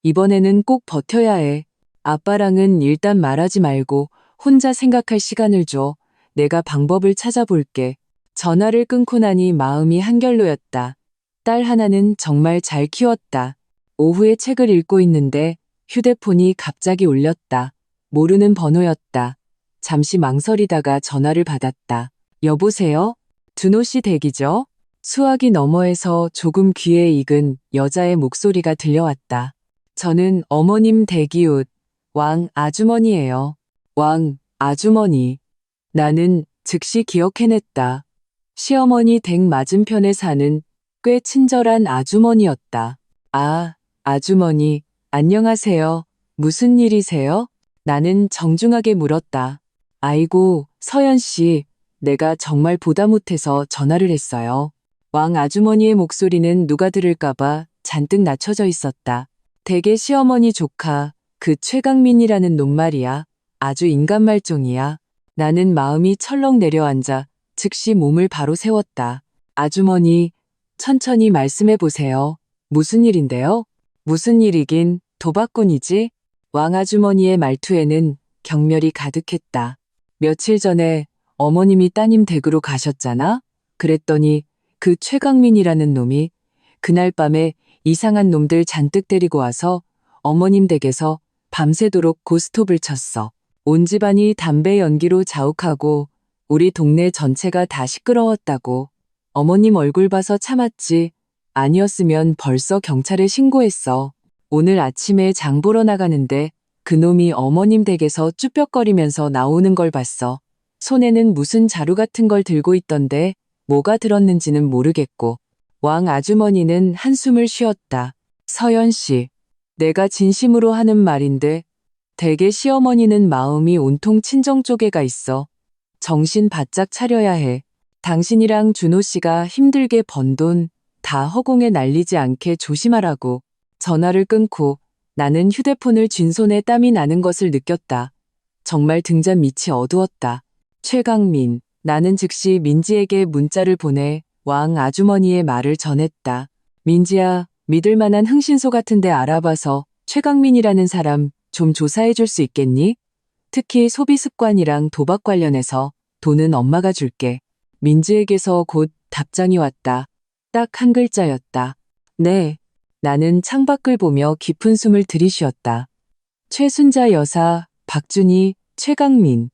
이번에는 꼭 버텨야 해. 아빠랑은 일단 말하지 말고 혼자 생각할 시간을 줘. 내가 방법을 찾아볼게. 전화를 끊고 나니 마음이 한결로였다. 딸 하나는 정말 잘 키웠다. 오후에 책을 읽고 있는데 휴대폰이 갑자기 울렸다. 모르는 번호였다. 잠시 망설이다가 전화를 받았다. 여보세요? 준호 씨 댁이죠? 수화기 너머에서 조금 귀에 익은 여자의 목소리가 들려왔다. 저는 어머님 댁이웃 왕 아주머니예요. 왕 아주머니. 나는 즉시 기억해냈다. 시어머니 댁 맞은편에 사는 꽤 친절한 아주머니였다. 아, 아주머니, 안녕하세요. 무슨 일이세요? 나는 정중하게 물었다. 아이고, 서연 씨, 내가 정말 보다 못해서 전화를 했어요. 왕 아주머니의 목소리는 누가 들을까봐 잔뜩 낮춰져 있었다. 댁의 시어머니 조카, 그 최강민이라는 놈 말이야. 아주 인간말종이야. 나는 마음이 철렁 내려앉아 즉시 몸을 바로 세웠다. 아주머니, 천천히 말씀해 보세요. 무슨 일인데요? 무슨 일이긴 도박꾼이지? 왕 아주머니의 말투에는 경멸이 가득했다. 며칠 전에 어머님이 따님 댁으로 가셨잖아? 그랬더니 그 최강민이라는 놈이 그날 밤에 이상한 놈들 잔뜩 데리고 와서 어머님 댁에서 밤새도록 고스톱을 쳤어. 온 집안이 담배 연기로 자욱하고 우리 동네 전체가 다 시끄러웠다고. 어머님 얼굴 봐서 참았지. 아니었으면 벌써 경찰에 신고했어. 오늘 아침에 장 보러 나가는데 그놈이 어머님 댁에서 쭈뼛거리면서 나오는 걸 봤어. 손에는 무슨 자루 같은 걸 들고 있던데 뭐가 들었는지는 모르겠고. 왕 아주머니는 한숨을 쉬었다. 서연 씨, 내가 진심으로 하는 말인데 댁의 시어머니는 마음이 온통 친정 쪽에 가 있어. 정신 바짝 차려야 해. 당신이랑 준호 씨가 힘들게 번 돈 다 허공에 날리지 않게 조심하라고. 전화를 끊고 나는 휴대폰을 쥔 손에 땀이 나는 것을 느꼈다. 정말 등잔 밑이 어두웠다. 최강민, 나는 즉시 민지에게 문자를 보내 왕 아주머니의 말을 전했다. 민지야, 믿을 만한 흥신소 같은데 알아봐서 최강민이라는 사람 좀 조사해 줄 수 있겠니? 특히 소비 습관이랑 도박 관련해서 돈은 엄마가 줄게. 민지에게서 곧 답장이 왔다. 딱 한 글자였다. 네. 나는 창밖을 보며 깊은 숨을 들이쉬었다. 최순자 여사, 박준희, 최강민.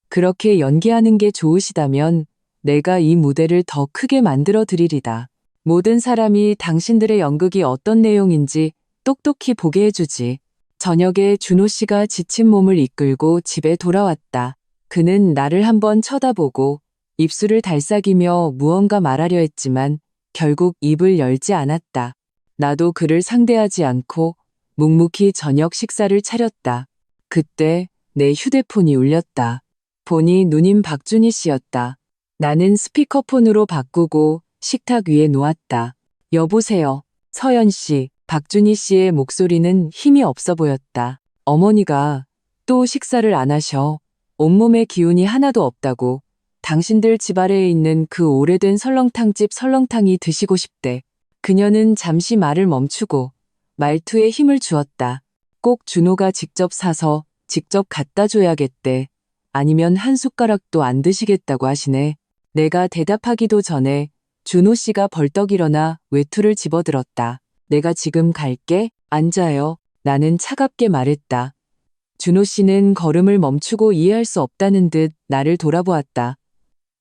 그렇게 연기하는 게 좋으시다면 내가 이 무대를 더 크게 만들어 드리리다. 모든 사람이 당신들의 연극이 어떤 내용인지 똑똑히 보게 해주지. 저녁에 준호 씨가 지친 몸을 이끌고 집에 돌아왔다. 그는 나를 한번 쳐다보고 입술을 달싹이며 무언가 말하려 했지만 결국 입을 열지 않았다. 나도 그를 상대하지 않고 묵묵히 저녁 식사를 차렸다. 그때 내 휴대폰이 울렸다. 보니 누님 박준희 씨였다. 나는 스피커폰으로 바꾸고 식탁 위에 놓았다. 여보세요. 서연 씨. 박준희 씨의 목소리는 힘이 없어 보였다. 어머니가 또 식사를 안 하셔. 온몸에 기운이 하나도 없다고. 당신들 집 아래에 있는 그 오래된 설렁탕집 설렁탕이 드시고 싶대. 그녀는 잠시 말을 멈추고 말투에 힘을 주었다. 꼭 준호가 직접 사서 직접 갖다 줘야겠대. 아니면 한 숟가락도 안 드시겠다고 하시네. 내가 대답하기도 전에 준호 씨가 벌떡 일어나 외투를 집어들었다. 내가 지금 갈게. 앉아요. 나는 차갑게 말했다. 준호 씨는 걸음을 멈추고 이해할 수 없다는 듯 나를 돌아보았다.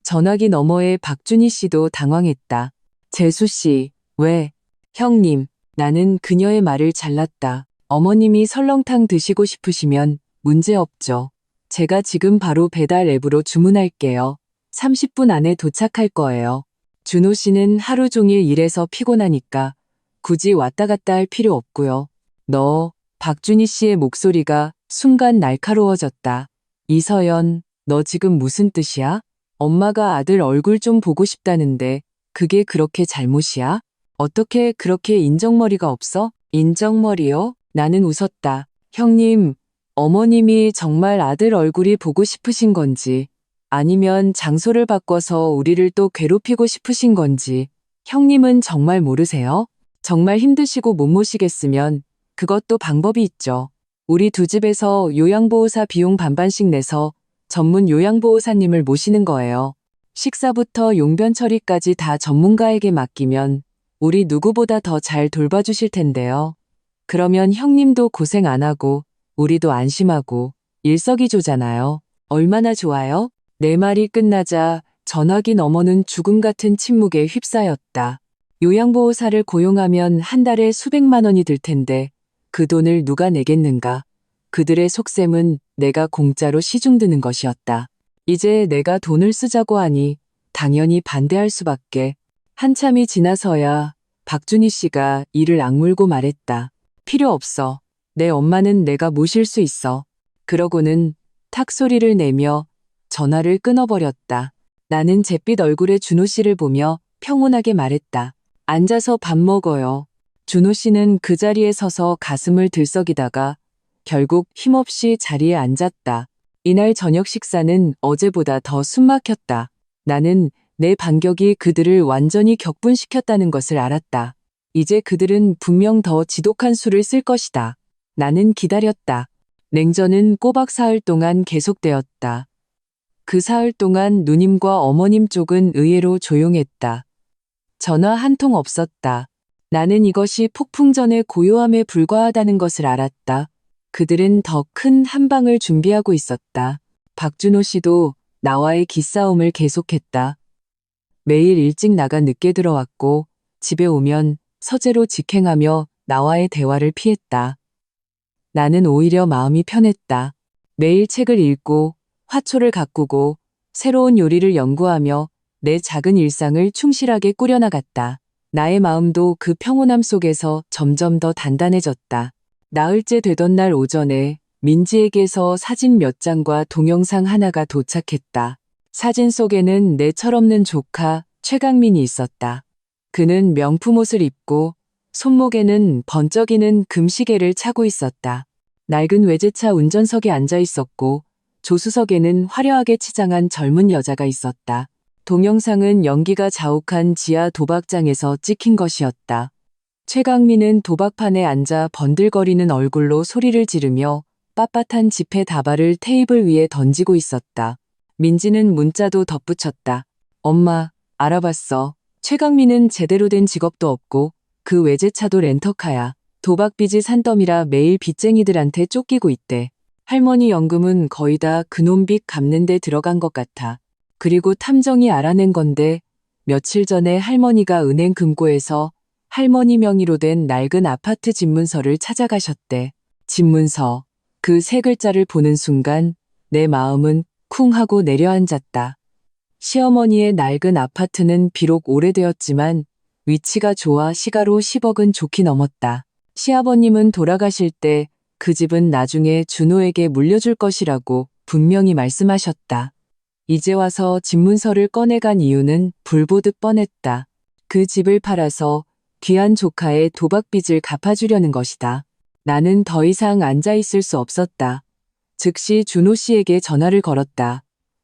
전화기 너머에 박준희 씨도 당황했다. 재수 씨, 왜? 형님, 나는 그녀의 말을 잘랐다. 어머님이 설렁탕 드시고 싶으시면 문제 없죠. 제가 지금 바로 배달 앱으로 주문할게요. 30분 안에 도착할 거예요. 준호 씨는 하루 종일 일해서 피곤하니까 굳이 왔다 갔다 할 필요 없고요. 박준희 씨의 목소리가 순간 날카로워졌다. 이서연, 너 지금 무슨 뜻이야? 엄마가 아들 얼굴 좀 보고 싶다는데 그게 그렇게 잘못이야? 어떻게 그렇게 인정머리가 없어? 인정머리요? 나는 웃었다. 형님, 어머님이 정말 아들 얼굴이 보고 싶으신 건지 아니면 장소를 바꿔서 우리를 또 괴롭히고 싶으신 건지 형님은 정말 모르세요? 정말 힘드시고 못 모시겠으면 그것도 방법이 있죠. 우리 두 집에서 요양보호사 비용 반반씩 내서 전문 요양보호사님을 모시는 거예요. 식사부터 용변 처리까지 다 전문가에게 맡기면 우리 누구보다 더 잘 돌봐주실 텐데요. 그러면 형님도 고생 안 하고 우리도 안심하고 일석이조잖아요. 얼마나 좋아요? 내 말이 끝나자 전화기 너머는 죽음 같은 침묵에 휩싸였다. 요양보호사를 고용하면 한 달에 수백만 원이 들 텐데 그 돈을 누가 내겠는가? 그들의 속셈은 내가 공짜로 시중드는 것이었다. 이제 내가 돈을 쓰자고 하니 당연히 반대할 수밖에. 한참이 지나서야 박준희 씨가 이를 악물고 말했다. 필요 없어. 내 엄마는 내가 모실 수 있어. 그러고는 탁 소리를 내며 전화를 끊어버렸다. 나는 잿빛 얼굴의 준호 씨를 보며 평온하게 말했다. 앉아서 밥 먹어요. 준호 씨는 그 자리에 서서 가슴을 들썩이다가 결국 힘없이 자리에 앉았다. 이날 저녁 식사는 어제보다 더 숨막혔다. 나는 내 반격이 그들을 완전히 격분시켰다는 것을 알았다. 이제 그들은 분명 더 지독한 수를 쓸 것이다. 나는 기다렸다. 냉전은 꼬박 사흘 동안 계속되었다. 그 사흘 동안 누님과 어머님 쪽은 의외로 조용했다. 전화 한 통 없었다. 나는 이것이 폭풍전의 고요함에 불과하다는 것을 알았다. 그들은 더 큰 한방을 준비하고 있었다. 박준호 씨도 나와의 기싸움을 계속했다. 매일 일찍 나가 늦게 들어왔고 집에 오면 서재로 직행하며 나와의 대화를 피했다. 나는 오히려 마음이 편했다. 매일 책을 읽고 화초를 가꾸고 새로운 요리를 연구하며 내 작은 일상을 충실하게 꾸려나갔다. 나의 마음도 그 평온함 속에서 점점 더 단단해졌다. 나흘째 되던 날 오전에 민지에게서 사진 몇 장과 동영상 하나가 도착했다. 사진 속에는 내 철없는 조카 최강민이 있었다. 그는 명품 옷을 입고 손목에는 번쩍이는 금시계를 차고 있었다. 낡은 외제차 운전석에 앉아 있었고 조수석에는 화려하게 치장한 젊은 여자가 있었다. 동영상은 연기가 자욱한 지하 도박장에서 찍힌 것이었다. 최강민은 도박판에 앉아 번들거리는 얼굴로 소리를 지르며 빳빳한 지폐 다발을 테이블 위에 던지고 있었다. 민지는 문자도 덧붙였다. 엄마, 알아봤어. 최강민은 제대로 된 직업도 없고 그 외제차도 렌터카야. 도박빚이 산더미라 매일 빚쟁이들한테 쫓기고 있대. 할머니 연금은 거의 다 그놈 빚 갚는 데 들어간 것 같아. 그리고 탐정이 알아낸 건데 며칠 전에 할머니가 은행 금고에서 할머니 명의로 된 낡은 아파트 집문서를 찾아가셨대. 집문서. 그 세 글자를 보는 순간 내 마음은 쿵 하고 내려앉았다. 시어머니의 낡은 아파트는 비록 오래되었지만 위치가 좋아 시가로 10억은 좋게 넘었다. 시아버님은 돌아가실 때 그 집은 나중에 준호에게 물려줄 것이라고 분명히 말씀하셨다. 이제 와서 집문서를 꺼내간 이유는 불보듯 뻔했다. 그 집을 팔아서 귀한 조카의 도박빚을 갚아주려는 것이다. 나는 더 이상 앉아있을 수 없었다. 즉시 준호 씨에게 전화를 걸었다.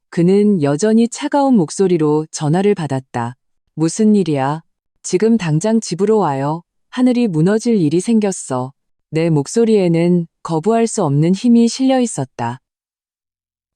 그는 여전히 차가운 목소리로 전화를 받았다. 무슨 일이야? 지금 당장 집으로 와요. 하늘이 무너질 일이 생겼어. 내 목소리에는 거부할 수 없는 힘이 실려 있었다.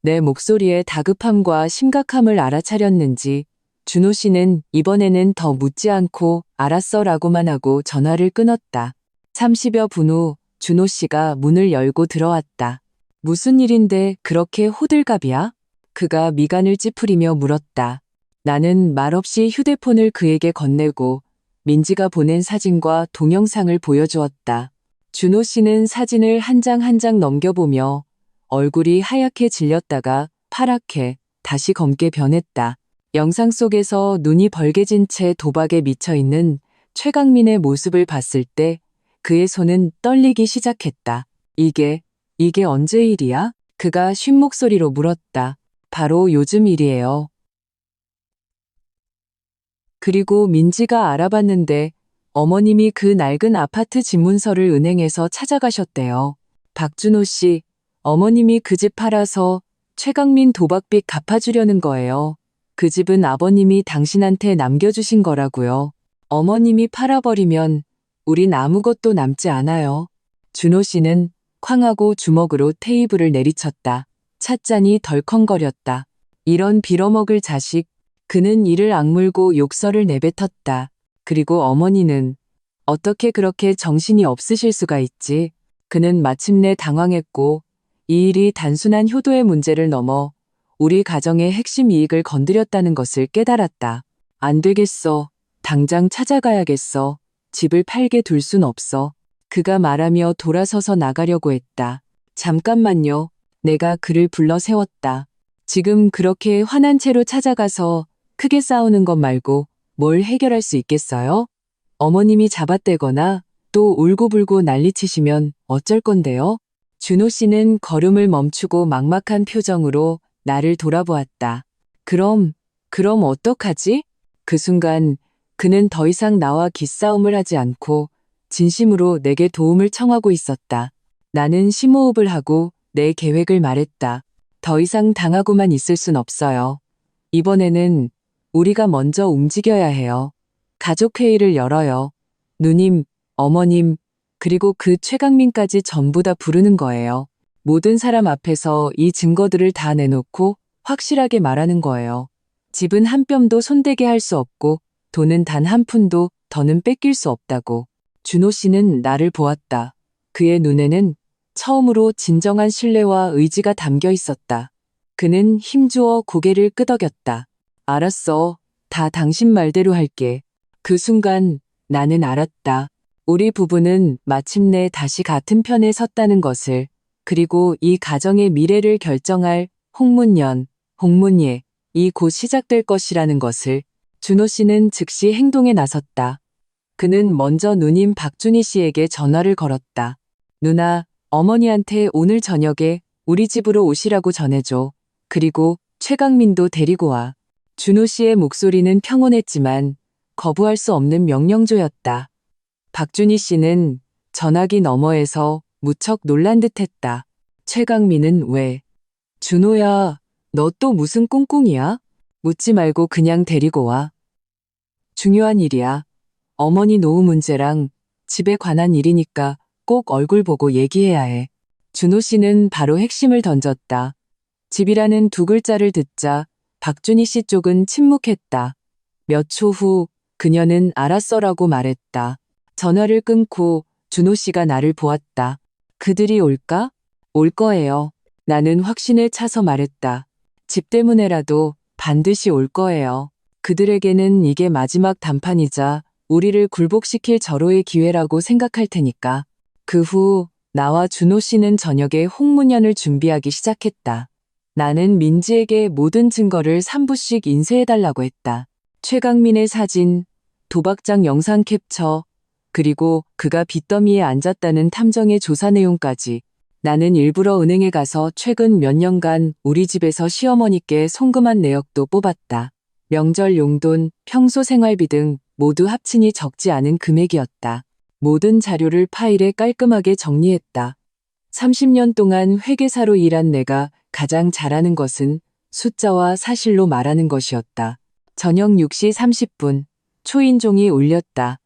내 목소리의 다급함과 심각함을 알아차렸는지 준호 씨는 이번에는 더 묻지 않고 알았어 라고만 하고 전화를 끊었다. 30여 분 후 준호 씨가 문을 열고 들어왔다. 무슨 일인데 그렇게 호들갑이야? 그가 미간을 찌푸리며 물었다. 나는 말없이 휴대폰을 그에게 건네고 민지가 보낸 사진과 동영상을 보여주었다. 준호 씨는 사진을 한 장 한 장 넘겨보며 얼굴이 하얗게 질렸다가 파랗게 다시 검게 변했다. 영상 속에서 눈이 벌개진 채 도박에 미쳐있는 최강민의 모습을 봤을 때 그의 손은 떨리기 시작했다. 이게 언제 일이야? 그가 쉰 목소리로 물었다. 바로 요즘 일이에요. 그리고 민지가 알아봤는데 어머님이 그 낡은 아파트 집문서를 은행에서 찾아가셨대요. 박준호 씨, 어머님이 그 집 팔아서 최강민 도박빚 갚아주려는 거예요. 그 집은 아버님이 당신한테 남겨주신 거라고요. 어머님이 팔아버리면 우린 아무것도 남지 않아요. 준호 씨는 쾅 하고 주먹으로 테이블을 내리쳤다. 찻잔이 덜컹거렸다. 이런 빌어먹을 자식. 그는 이를 악물고 욕설을 내뱉었다. 그리고 어머니는 어떻게 그렇게 정신이 없으실 수가 있지? 그는 마침내 당황했고 이 일이 단순한 효도의 문제를 넘어 우리 가정의 핵심 이익을 건드렸다는 것을 깨달았다. 안 되겠어. 당장 찾아가야겠어. 집을 팔게 둘 순 없어. 그가 말하며 돌아서서 나가려고 했다. 잠깐만요. 내가 그를 불러 세웠다. 지금 그렇게 화난 채로 찾아가서 크게 싸우는 것 말고 뭘 해결할 수 있겠어요? 어머님이 잡아떼거나 또 울고불고 난리치시면 어쩔 건데요? 준호 씨는 걸음을 멈추고 막막한 표정으로 나를 돌아보았다. 그럼 어떡하지? 그 순간 그는 더 이상 나와 기싸움을 하지 않고 진심으로 내게 도움을 청하고 있었다. 나는 심호흡을 하고 내 계획을 말했다. 더 이상 당하고만 있을 순 없어요. 이번에는 우리가 먼저 움직여야 해요. 가족회의를 열어요. 누님, 어머님, 그리고 그 최강민까지 전부 다 부르는 거예요. 모든 사람 앞에서 이 증거들을 다 내놓고 확실하게 말하는 거예요. 집은 한 뼘도 손대게 할 수 없고 돈은 단 한 푼도 더는 뺏길 수 없다고. 준호 씨는 나를 보았다. 그의 눈에는 처음으로 진정한 신뢰와 의지가 담겨 있었다. 그는 힘주어 고개를 끄덕였다. 알았어. 다 당신 말대로 할게. 그 순간 나는 알았다. 우리 부부는 마침내 다시 같은 편에 섰다는 것을, 그리고 이 가정의 미래를 결정할 홍문년, 홍문예, 이 곧 시작될 것이라는 것을. 준호 씨는 즉시 행동에 나섰다. 그는 먼저 누님 박준희 씨에게 전화를 걸었다. 누나, 어머니한테 오늘 저녁에 우리 집으로 오시라고 전해줘. 그리고 최강민도 데리고 와. 준호 씨의 목소리는 평온했지만 거부할 수 없는 명령조였다. 박준희 씨는 전화기 너머에서 무척 놀란 듯했다. 최강민은 왜? 준호야, 너 또 무슨 꿍꿍이야? 묻지 말고 그냥 데리고 와. 중요한 일이야. 어머니 노후 문제랑 집에 관한 일이니까 꼭 얼굴 보고 얘기해야 해. 준호 씨는 바로 핵심을 던졌다. 집이라는 두 글자를 듣자 박준희 씨 쪽은 침묵했다. 몇 초 후 그녀는 알았어라고 말했다. 전화를 끊고 준호 씨가 나를 보았다. 그들이 올까? 올 거예요. 나는 확신에 차서 말했다. 집 때문에라도 반드시 올 거예요. 그들에게는 이게 마지막 단판이자 우리를 굴복시킬 절호의 기회라고 생각할 테니까. 그 후 나와 준호 씨는 저녁에 홍문연을 준비하기 시작했다. 나는 민지에게 모든 증거를 3부씩 인쇄해달라고 했다. 최강민의 사진, 도박장 영상 캡처, 그리고 그가 빚더미에 앉았다는 탐정의 조사 내용까지. 나는 일부러 은행에 가서 최근 몇 년간 우리 집에서 시어머니께 송금한 내역도 뽑았다. 명절 용돈, 평소 생활비 등 모두 합치니 적지 않은 금액이었다. 모든 자료를 파일에 깔끔하게 정리했다. 30년 동안 회계사로 일한 내가 가장 잘하는 것은 숫자와 사실로 말하는 것이었다. 저녁 6시 30분, 초인종이 울렸다.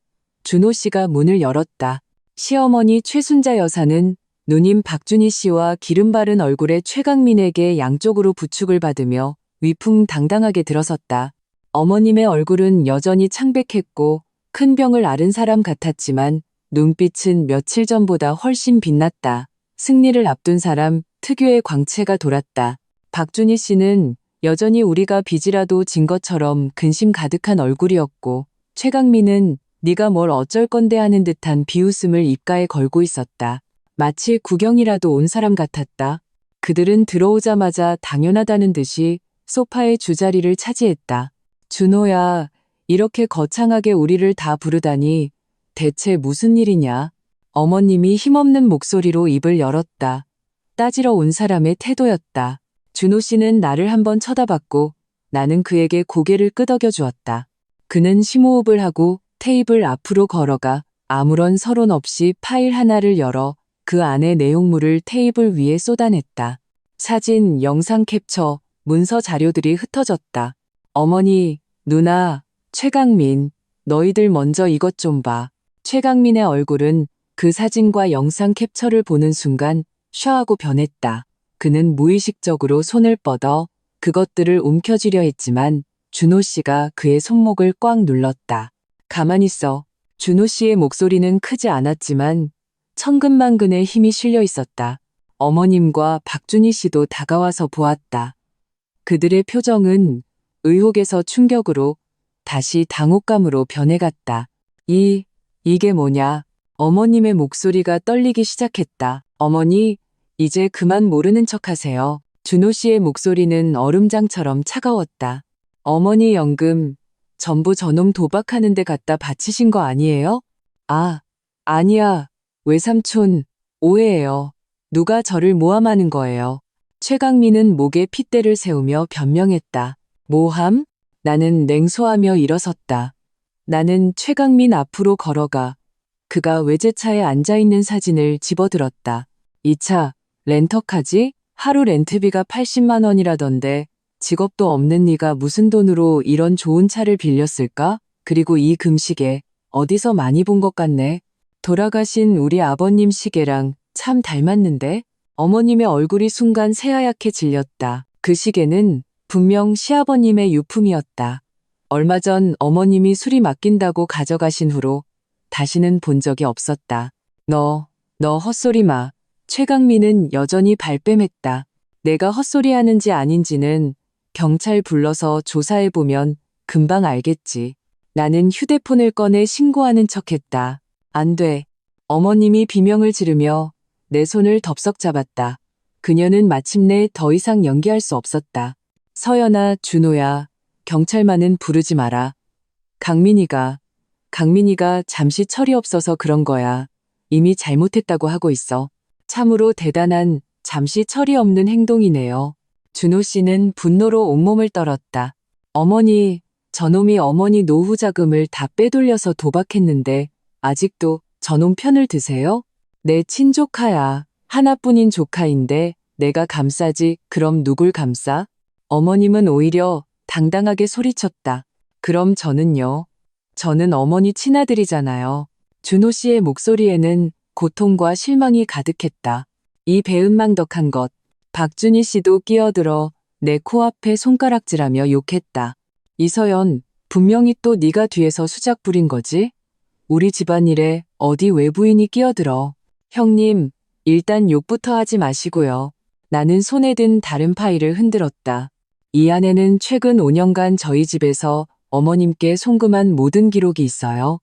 준호 씨가 문을 열었다. 시어머니 최순자 여사는 누님 박준희 씨와 기름 바른 얼굴의 최강민에게 양쪽으로 부축을 받으며 위풍당당하게 들어섰다. 어머님의 얼굴은 여전히 창백했고 큰 병을 앓은 사람 같았지만 눈빛은 며칠 전보다 훨씬 빛났다. 승리를 앞둔 사람 특유의 광채가 돌았다. 박준희 씨는 여전히 우리가 빚이라도 진 것처럼 근심 가득한 얼굴이었고 최강민은 네가 뭘 어쩔 건데 하는 듯한 비웃음을 입가에 걸고 있었다. 마치 구경이라도 온 사람 같았다. 그들은 들어오자마자 당연하다는 듯이 소파에 주자리를 차지했다. 준호야, 이렇게 거창하게 우리를 다 부르다니 대체 무슨 일이냐? 어머님이 힘없는 목소리로 입을 열었다. 따지러 온 사람의 태도였다. 준호 씨는 나를 한번 쳐다봤고 나는 그에게 고개를 끄덕여 주었다. 그는 심호흡을 하고 테이블 앞으로 걸어가 아무런 서론 없이 파일 하나를 열어 그 안의 내용물을 테이블 위에 쏟아냈다. 사진, 영상 캡처, 문서 자료들이 흩어졌다. 어머니, 누나, 최강민, 너희들 먼저 이것 좀 봐. 최강민의 얼굴은 그 사진과 영상 캡처를 보는 순간 샤하고 변했다. 그는 무의식적으로 손을 뻗어 그것들을 움켜쥐려 했지만 준호 씨가 그의 손목을 꽉 눌렀다. 가만히 있어. 준호 씨의 목소리는 크지 않았지만 천근만근의 힘이 실려 있었다. 어머님과 박준희 씨도 다가와서 보았다. 그들의 표정은 의혹에서 충격으로 다시 당혹감으로 변해갔다. 이게 뭐냐? 어머님의 목소리가 떨리기 시작했다. 어머니, 이제 그만 모르는 척 하세요. 준호 씨의 목소리는 얼음장처럼 차가웠다. 어머니 연금 전부 저놈 도박하는 데 갖다 바치신 거 아니에요? 아, 아니야. 외삼촌, 오해예요. 누가 저를 모함하는 거예요. 최강민은 목에 핏대를 세우며 변명했다. 모함? 나는 냉소하며 일어섰다. 나는 최강민 앞으로 걸어가 그가 외제차에 앉아있는 사진을 집어들었다. 이 차, 렌터카지? 하루 렌트비가 80만 원이라던데 직업도 없는 네가 무슨 돈으로 이런 좋은 차를 빌렸을까? 그리고 이 금시계 어디서 많이 본 것 같네. 돌아가신 우리 아버님 시계랑 참 닮았는데? 어머님의 얼굴이 순간 새하얗게 질렸다. 그 시계는 분명 시아버님의 유품이었다. 얼마 전 어머님이 술이 맡긴다고 가져가신 후로 다시는 본 적이 없었다. 너 헛소리 마. 최강민은 여전히 발뺌했다. 내가 헛소리 하는지 아닌지는 경찰 불러서 조사해보면 금방 알겠지. 나는 휴대폰을 꺼내 신고하는 척했다. 안 돼. 어머님이 비명을 지르며 내 손을 덥석 잡았다. 그녀는 마침내 더 이상 연기할 수 없었다. 서연아, 준호야, 경찰만은 부르지 마라. 강민이가 잠시 철이 없어서 그런 거야. 이미 잘못했다고 하고 있어. 참으로 대단한 잠시 철이 없는 행동이네요. 준호 씨는 분노로 온몸을 떨었다. 어머니, 저놈이 어머니 노후 자금을 다 빼돌려서 도박했는데 아직도 저놈 편을 드세요? 내 친조카야. 하나뿐인 조카인데 내가 감싸지 그럼 누굴 감싸? 어머님은 오히려 당당하게 소리쳤다. 그럼 저는요? 저는 어머니 친아들이잖아요. 준호 씨의 목소리에는 고통과 실망이 가득했다. 이 배은망덕한 것. 박준희 씨도 끼어들어 내 코앞에 손가락질하며 욕했다. 이서연, 분명히 또 네가 뒤에서 수작 부린 거지? 우리 집안일에 어디 외부인이 끼어들어. 형님, 일단 욕부터 하지 마시고요. 나는 손에 든 다른 파일을 흔들었다. 이 안에는 최근 5년간 저희 집에서 어머님께 송금한 모든 기록이 있어요.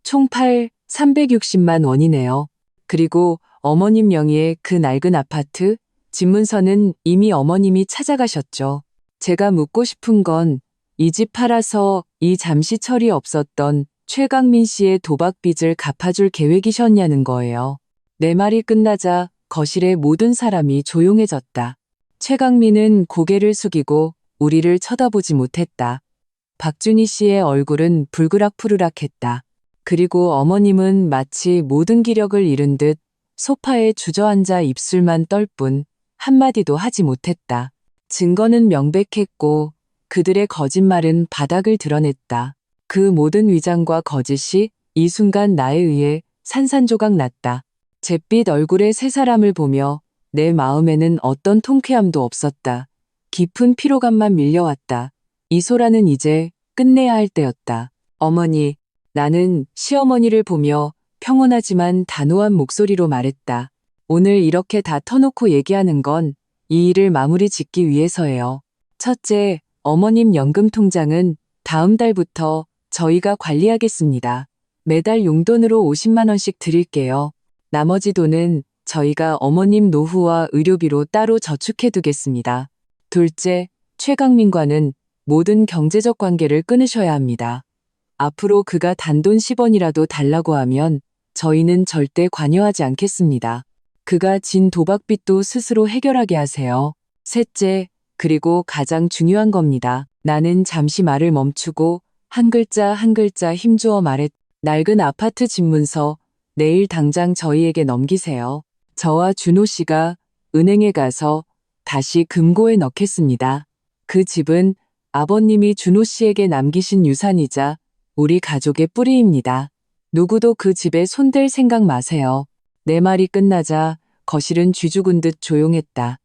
총 360만 원이네요. 그리고 어머님 명의의 그 낡은 아파트, 집문서는 이미 어머님이 찾아가셨죠. 제가 묻고 싶은 건 이 집 팔아서 이 잠시철이 없었던 최강민 씨의 도박 빚을 갚아줄 계획이셨냐는 거예요. 내 말이 끝나자 거실의 모든 사람이 조용해졌다. 최강민은 고개를 숙이고 우리를 쳐다보지 못했다. 박준희 씨의 얼굴은 불그락푸르락했다. 그리고 어머님은 마치 모든 기력을 잃은 듯 소파에 주저앉아 입술만 떨 뿐 한마디도 하지 못했다. 증거는 명백했고 그들의 거짓말은 바닥을 드러냈다. 그 모든 위장과 거짓이 이 순간 나에 의해 산산조각 났다. 잿빛 얼굴의 세 사람을 보며 내 마음에는 어떤 통쾌함도 없었다. 깊은 피로감만 밀려왔다. 이소라는 이제 끝내야 할 때였다. 어머니, 나는 시어머니를 보며 평온하지만 단호한 목소리로 말했다. 오늘 이렇게 다 터놓고 얘기하는 건 이 일을 마무리 짓기 위해서예요. 첫째, 어머님 연금 통장은 다음 달부터 저희가 관리하겠습니다. 매달 용돈으로 50만 원씩 드릴게요. 나머지 돈은 저희가 어머님 노후와 의료비로 따로 저축해 두겠습니다. 둘째, 최강민과는 모든 경제적 관계를 끊으셔야 합니다. 앞으로 그가 단돈 10원이라도 달라고 하면 저희는 절대 관여하지 않겠습니다. 그가 진 도박빚도 스스로 해결하게 하세요. 셋째, 그리고 가장 중요한 겁니다. 나는 잠시 말을 멈추고 한 글자 한 글자 힘주어 말했. 낡은 아파트 집문서 내일 당장 저희에게 넘기세요. 저와 준호 씨가 은행에 가서 다시 금고에 넣겠습니다. 그 집은 아버님이 준호 씨에게 남기신 유산이자 우리 가족의 뿌리입니다. 누구도 그 집에 손댈 생각 마세요. 내 말이 끝나자 거실은 쥐죽은 듯 조용했다.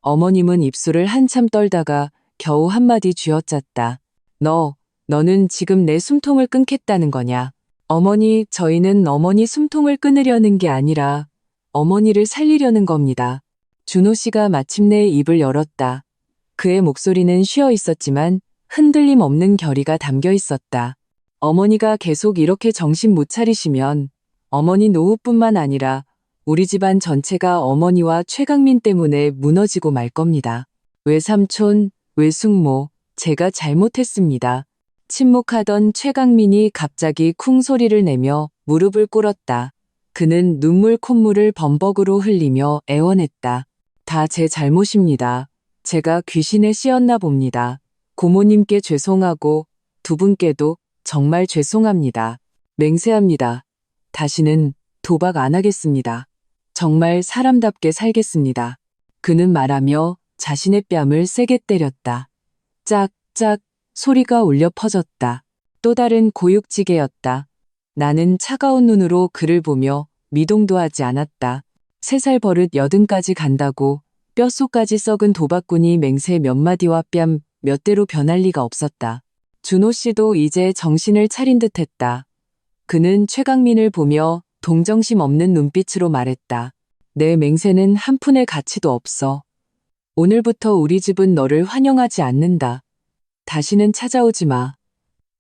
어머님은 입술을 한참 떨다가 겨우 한마디 쥐어짰다. 너는 지금 내 숨통을 끊겠다는 거냐? 어머니, 저희는 어머니 숨통을 끊으려는 게 아니라 어머니를 살리려는 겁니다. 준호 씨가 마침내 입을 열었다. 그의 목소리는 쉬어 있었지만 흔들림 없는 결의가 담겨 있었다. 어머니가 계속 이렇게 정신 못 차리시면 어머니 노후뿐만 아니라 우리 집안 전체가 어머니와 최강민 때문에 무너지고 말 겁니다. 외삼촌, 외숙모, 제가 잘못했습니다. 침묵하던 최강민이 갑자기 쿵 소리를 내며 무릎을 꿇었다. 그는 눈물 콧물을 범벅으로 흘리며 애원했다. 다 제 잘못입니다. 제가 귀신에 씌었나 봅니다. 고모님께 죄송하고 두 분께도 정말 죄송합니다. 맹세합니다. 다시는 도박 안 하겠습니다. 정말 사람답게 살겠습니다. 그는 말하며 자신의 뺨을 세게 때렸다. 짝짝 소리가 울려 퍼졌다. 또 다른 고육지계였다. 나는 차가운 눈으로 그를 보며 미동도 하지 않았다. 3살 버릇 80까지 간다고 뼛속까지 썩은 도박꾼이 맹세 몇 마디와 뺨 몇 대로 변할 리가 없었다. 준호 씨도 이제 정신을 차린 듯했다. 그는 최강민을 보며 동정심 없는 눈빛으로 말했다. 내 맹세는 한 푼의 가치도 없어. 오늘부터 우리 집은 너를 환영하지 않는다. 다시는 찾아오지 마.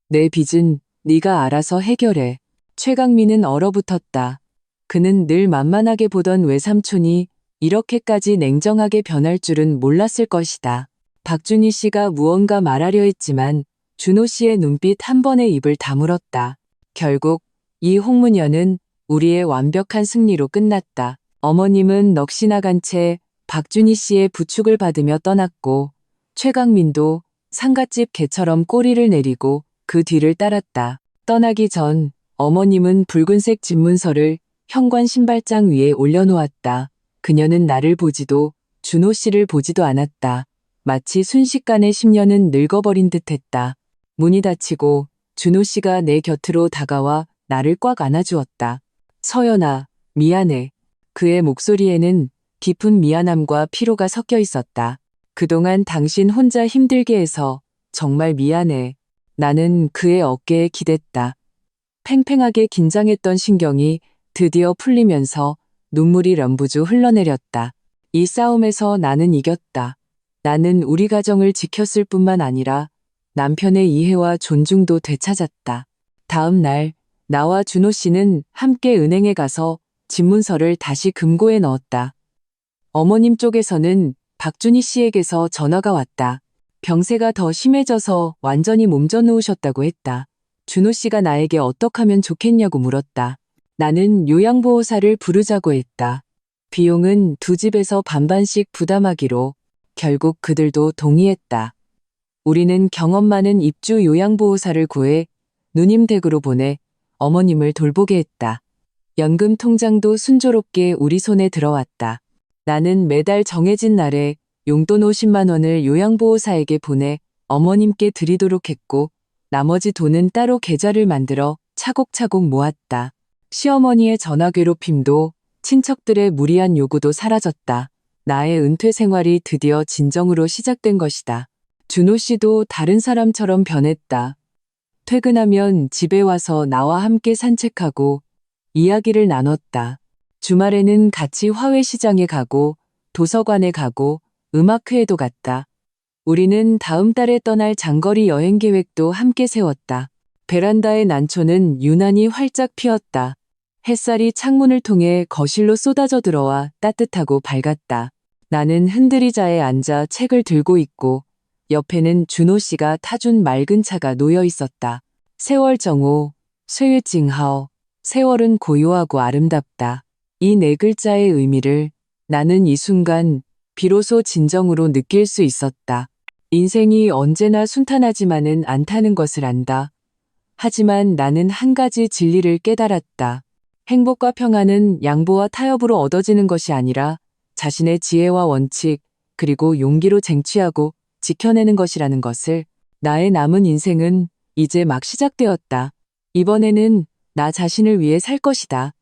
내 빚은 네가 알아서 해결해. 최강민은 얼어붙었다. 그는 늘 만만하게 보던 외삼촌이 이렇게까지 냉정하게 변할 줄은 몰랐을 것이다. 박준희 씨가 무언가 말하려 했지만 준호 씨의 눈빛 한 번에 입을 다물었다. 결국 이 홍문연은 우리의 완벽한 승리로 끝났다. 어머님은 넋이 나간 채 박준희 씨의 부축을 받으며 떠났고 최강민도 상갓집 개처럼 꼬리를 내리고 그 뒤를 따랐다. 떠나기 전 어머님은 붉은색 집문서를 현관 신발장 위에 올려놓았다. 그녀는 나를 보지도 준호 씨를 보지도 않았다. 마치 순식간에 10년은 늙어버린 듯했다. 문이 닫히고 준호 씨가 내 곁으로 다가와 나를 꽉 안아주었다. 서연아, 미안해. 그의 목소리에는 깊은 미안함과 피로가 섞여 있었다. 그동안 당신 혼자 힘들게 해서 정말 미안해. 나는 그의 어깨에 기댔다. 팽팽하게 긴장했던 신경이 드디어 풀리면서 눈물이 렴부주 흘러내렸다. 이 싸움에서 나는 이겼다. 나는 우리 가정을 지켰을 뿐만 아니라 남편의 이해와 존중도 되찾았다. 다음 날, 나와 준호 씨는 함께 은행에 가서 집문서를 다시 금고에 넣었다. 어머님 쪽에서는 박준희 씨에게서 전화가 왔다. 병세가 더 심해져서 완전히 몸져 누우셨다고 했다. 준호 씨가 나에게 어떻게 하면 좋겠냐고 물었다. 나는 요양보호사를 부르자고 했다. 비용은 두 집에서 반반씩 부담하기로 결국 그들도 동의했다. 우리는 경험 많은 입주 요양보호사를 구해 누님 댁으로 보내 어머님을 돌보게 했다. 연금 통장도 순조롭게 우리 손에 들어왔다. 나는 매달 정해진 날에 용돈 50만 원을 요양보호사에게 보내 어머님께 드리도록 했고 나머지 돈은 따로 계좌를 만들어 차곡차곡 모았다. 시어머니의 전화 괴롭힘도 친척들의 무리한 요구도 사라졌다. 나의 은퇴 생활이 드디어 진정으로 시작된 것이다. 준호 씨도 다른 사람처럼 변했다. 퇴근하면 집에 와서 나와 함께 산책하고 이야기를 나눴다. 주말에는 같이 화훼시장에 가고 도서관에 가고 음악회에도 갔다. 우리는 다음 달에 떠날 장거리 여행 계획도 함께 세웠다. 베란다의 난초는 유난히 활짝 피었다. 햇살이 창문을 통해 거실로 쏟아져 들어와 따뜻하고 밝았다. 나는 흔들의자에 앉아 책을 들고 있고 옆에는 준호 씨가 타준 맑은 차가 놓여 있었다. 세월 정오, 쇠유징하오. 세월은 고요하고 아름답다. 이 네 글자의 의미를 나는 이 순간 비로소 진정으로 느낄 수 있었다. 인생이 언제나 순탄하지만은 않다는 것을 안다. 하지만 나는 한 가지 진리를 깨달았다. 행복과 평안은 양보와 타협으로 얻어지는 것이 아니라 자신의 지혜와 원칙, 그리고 용기로 쟁취하고 지켜내는 것이라는 것을. 나의 남은 인생은 이제 막 시작되었다. 이번에는 나 자신을 위해 살 것이다.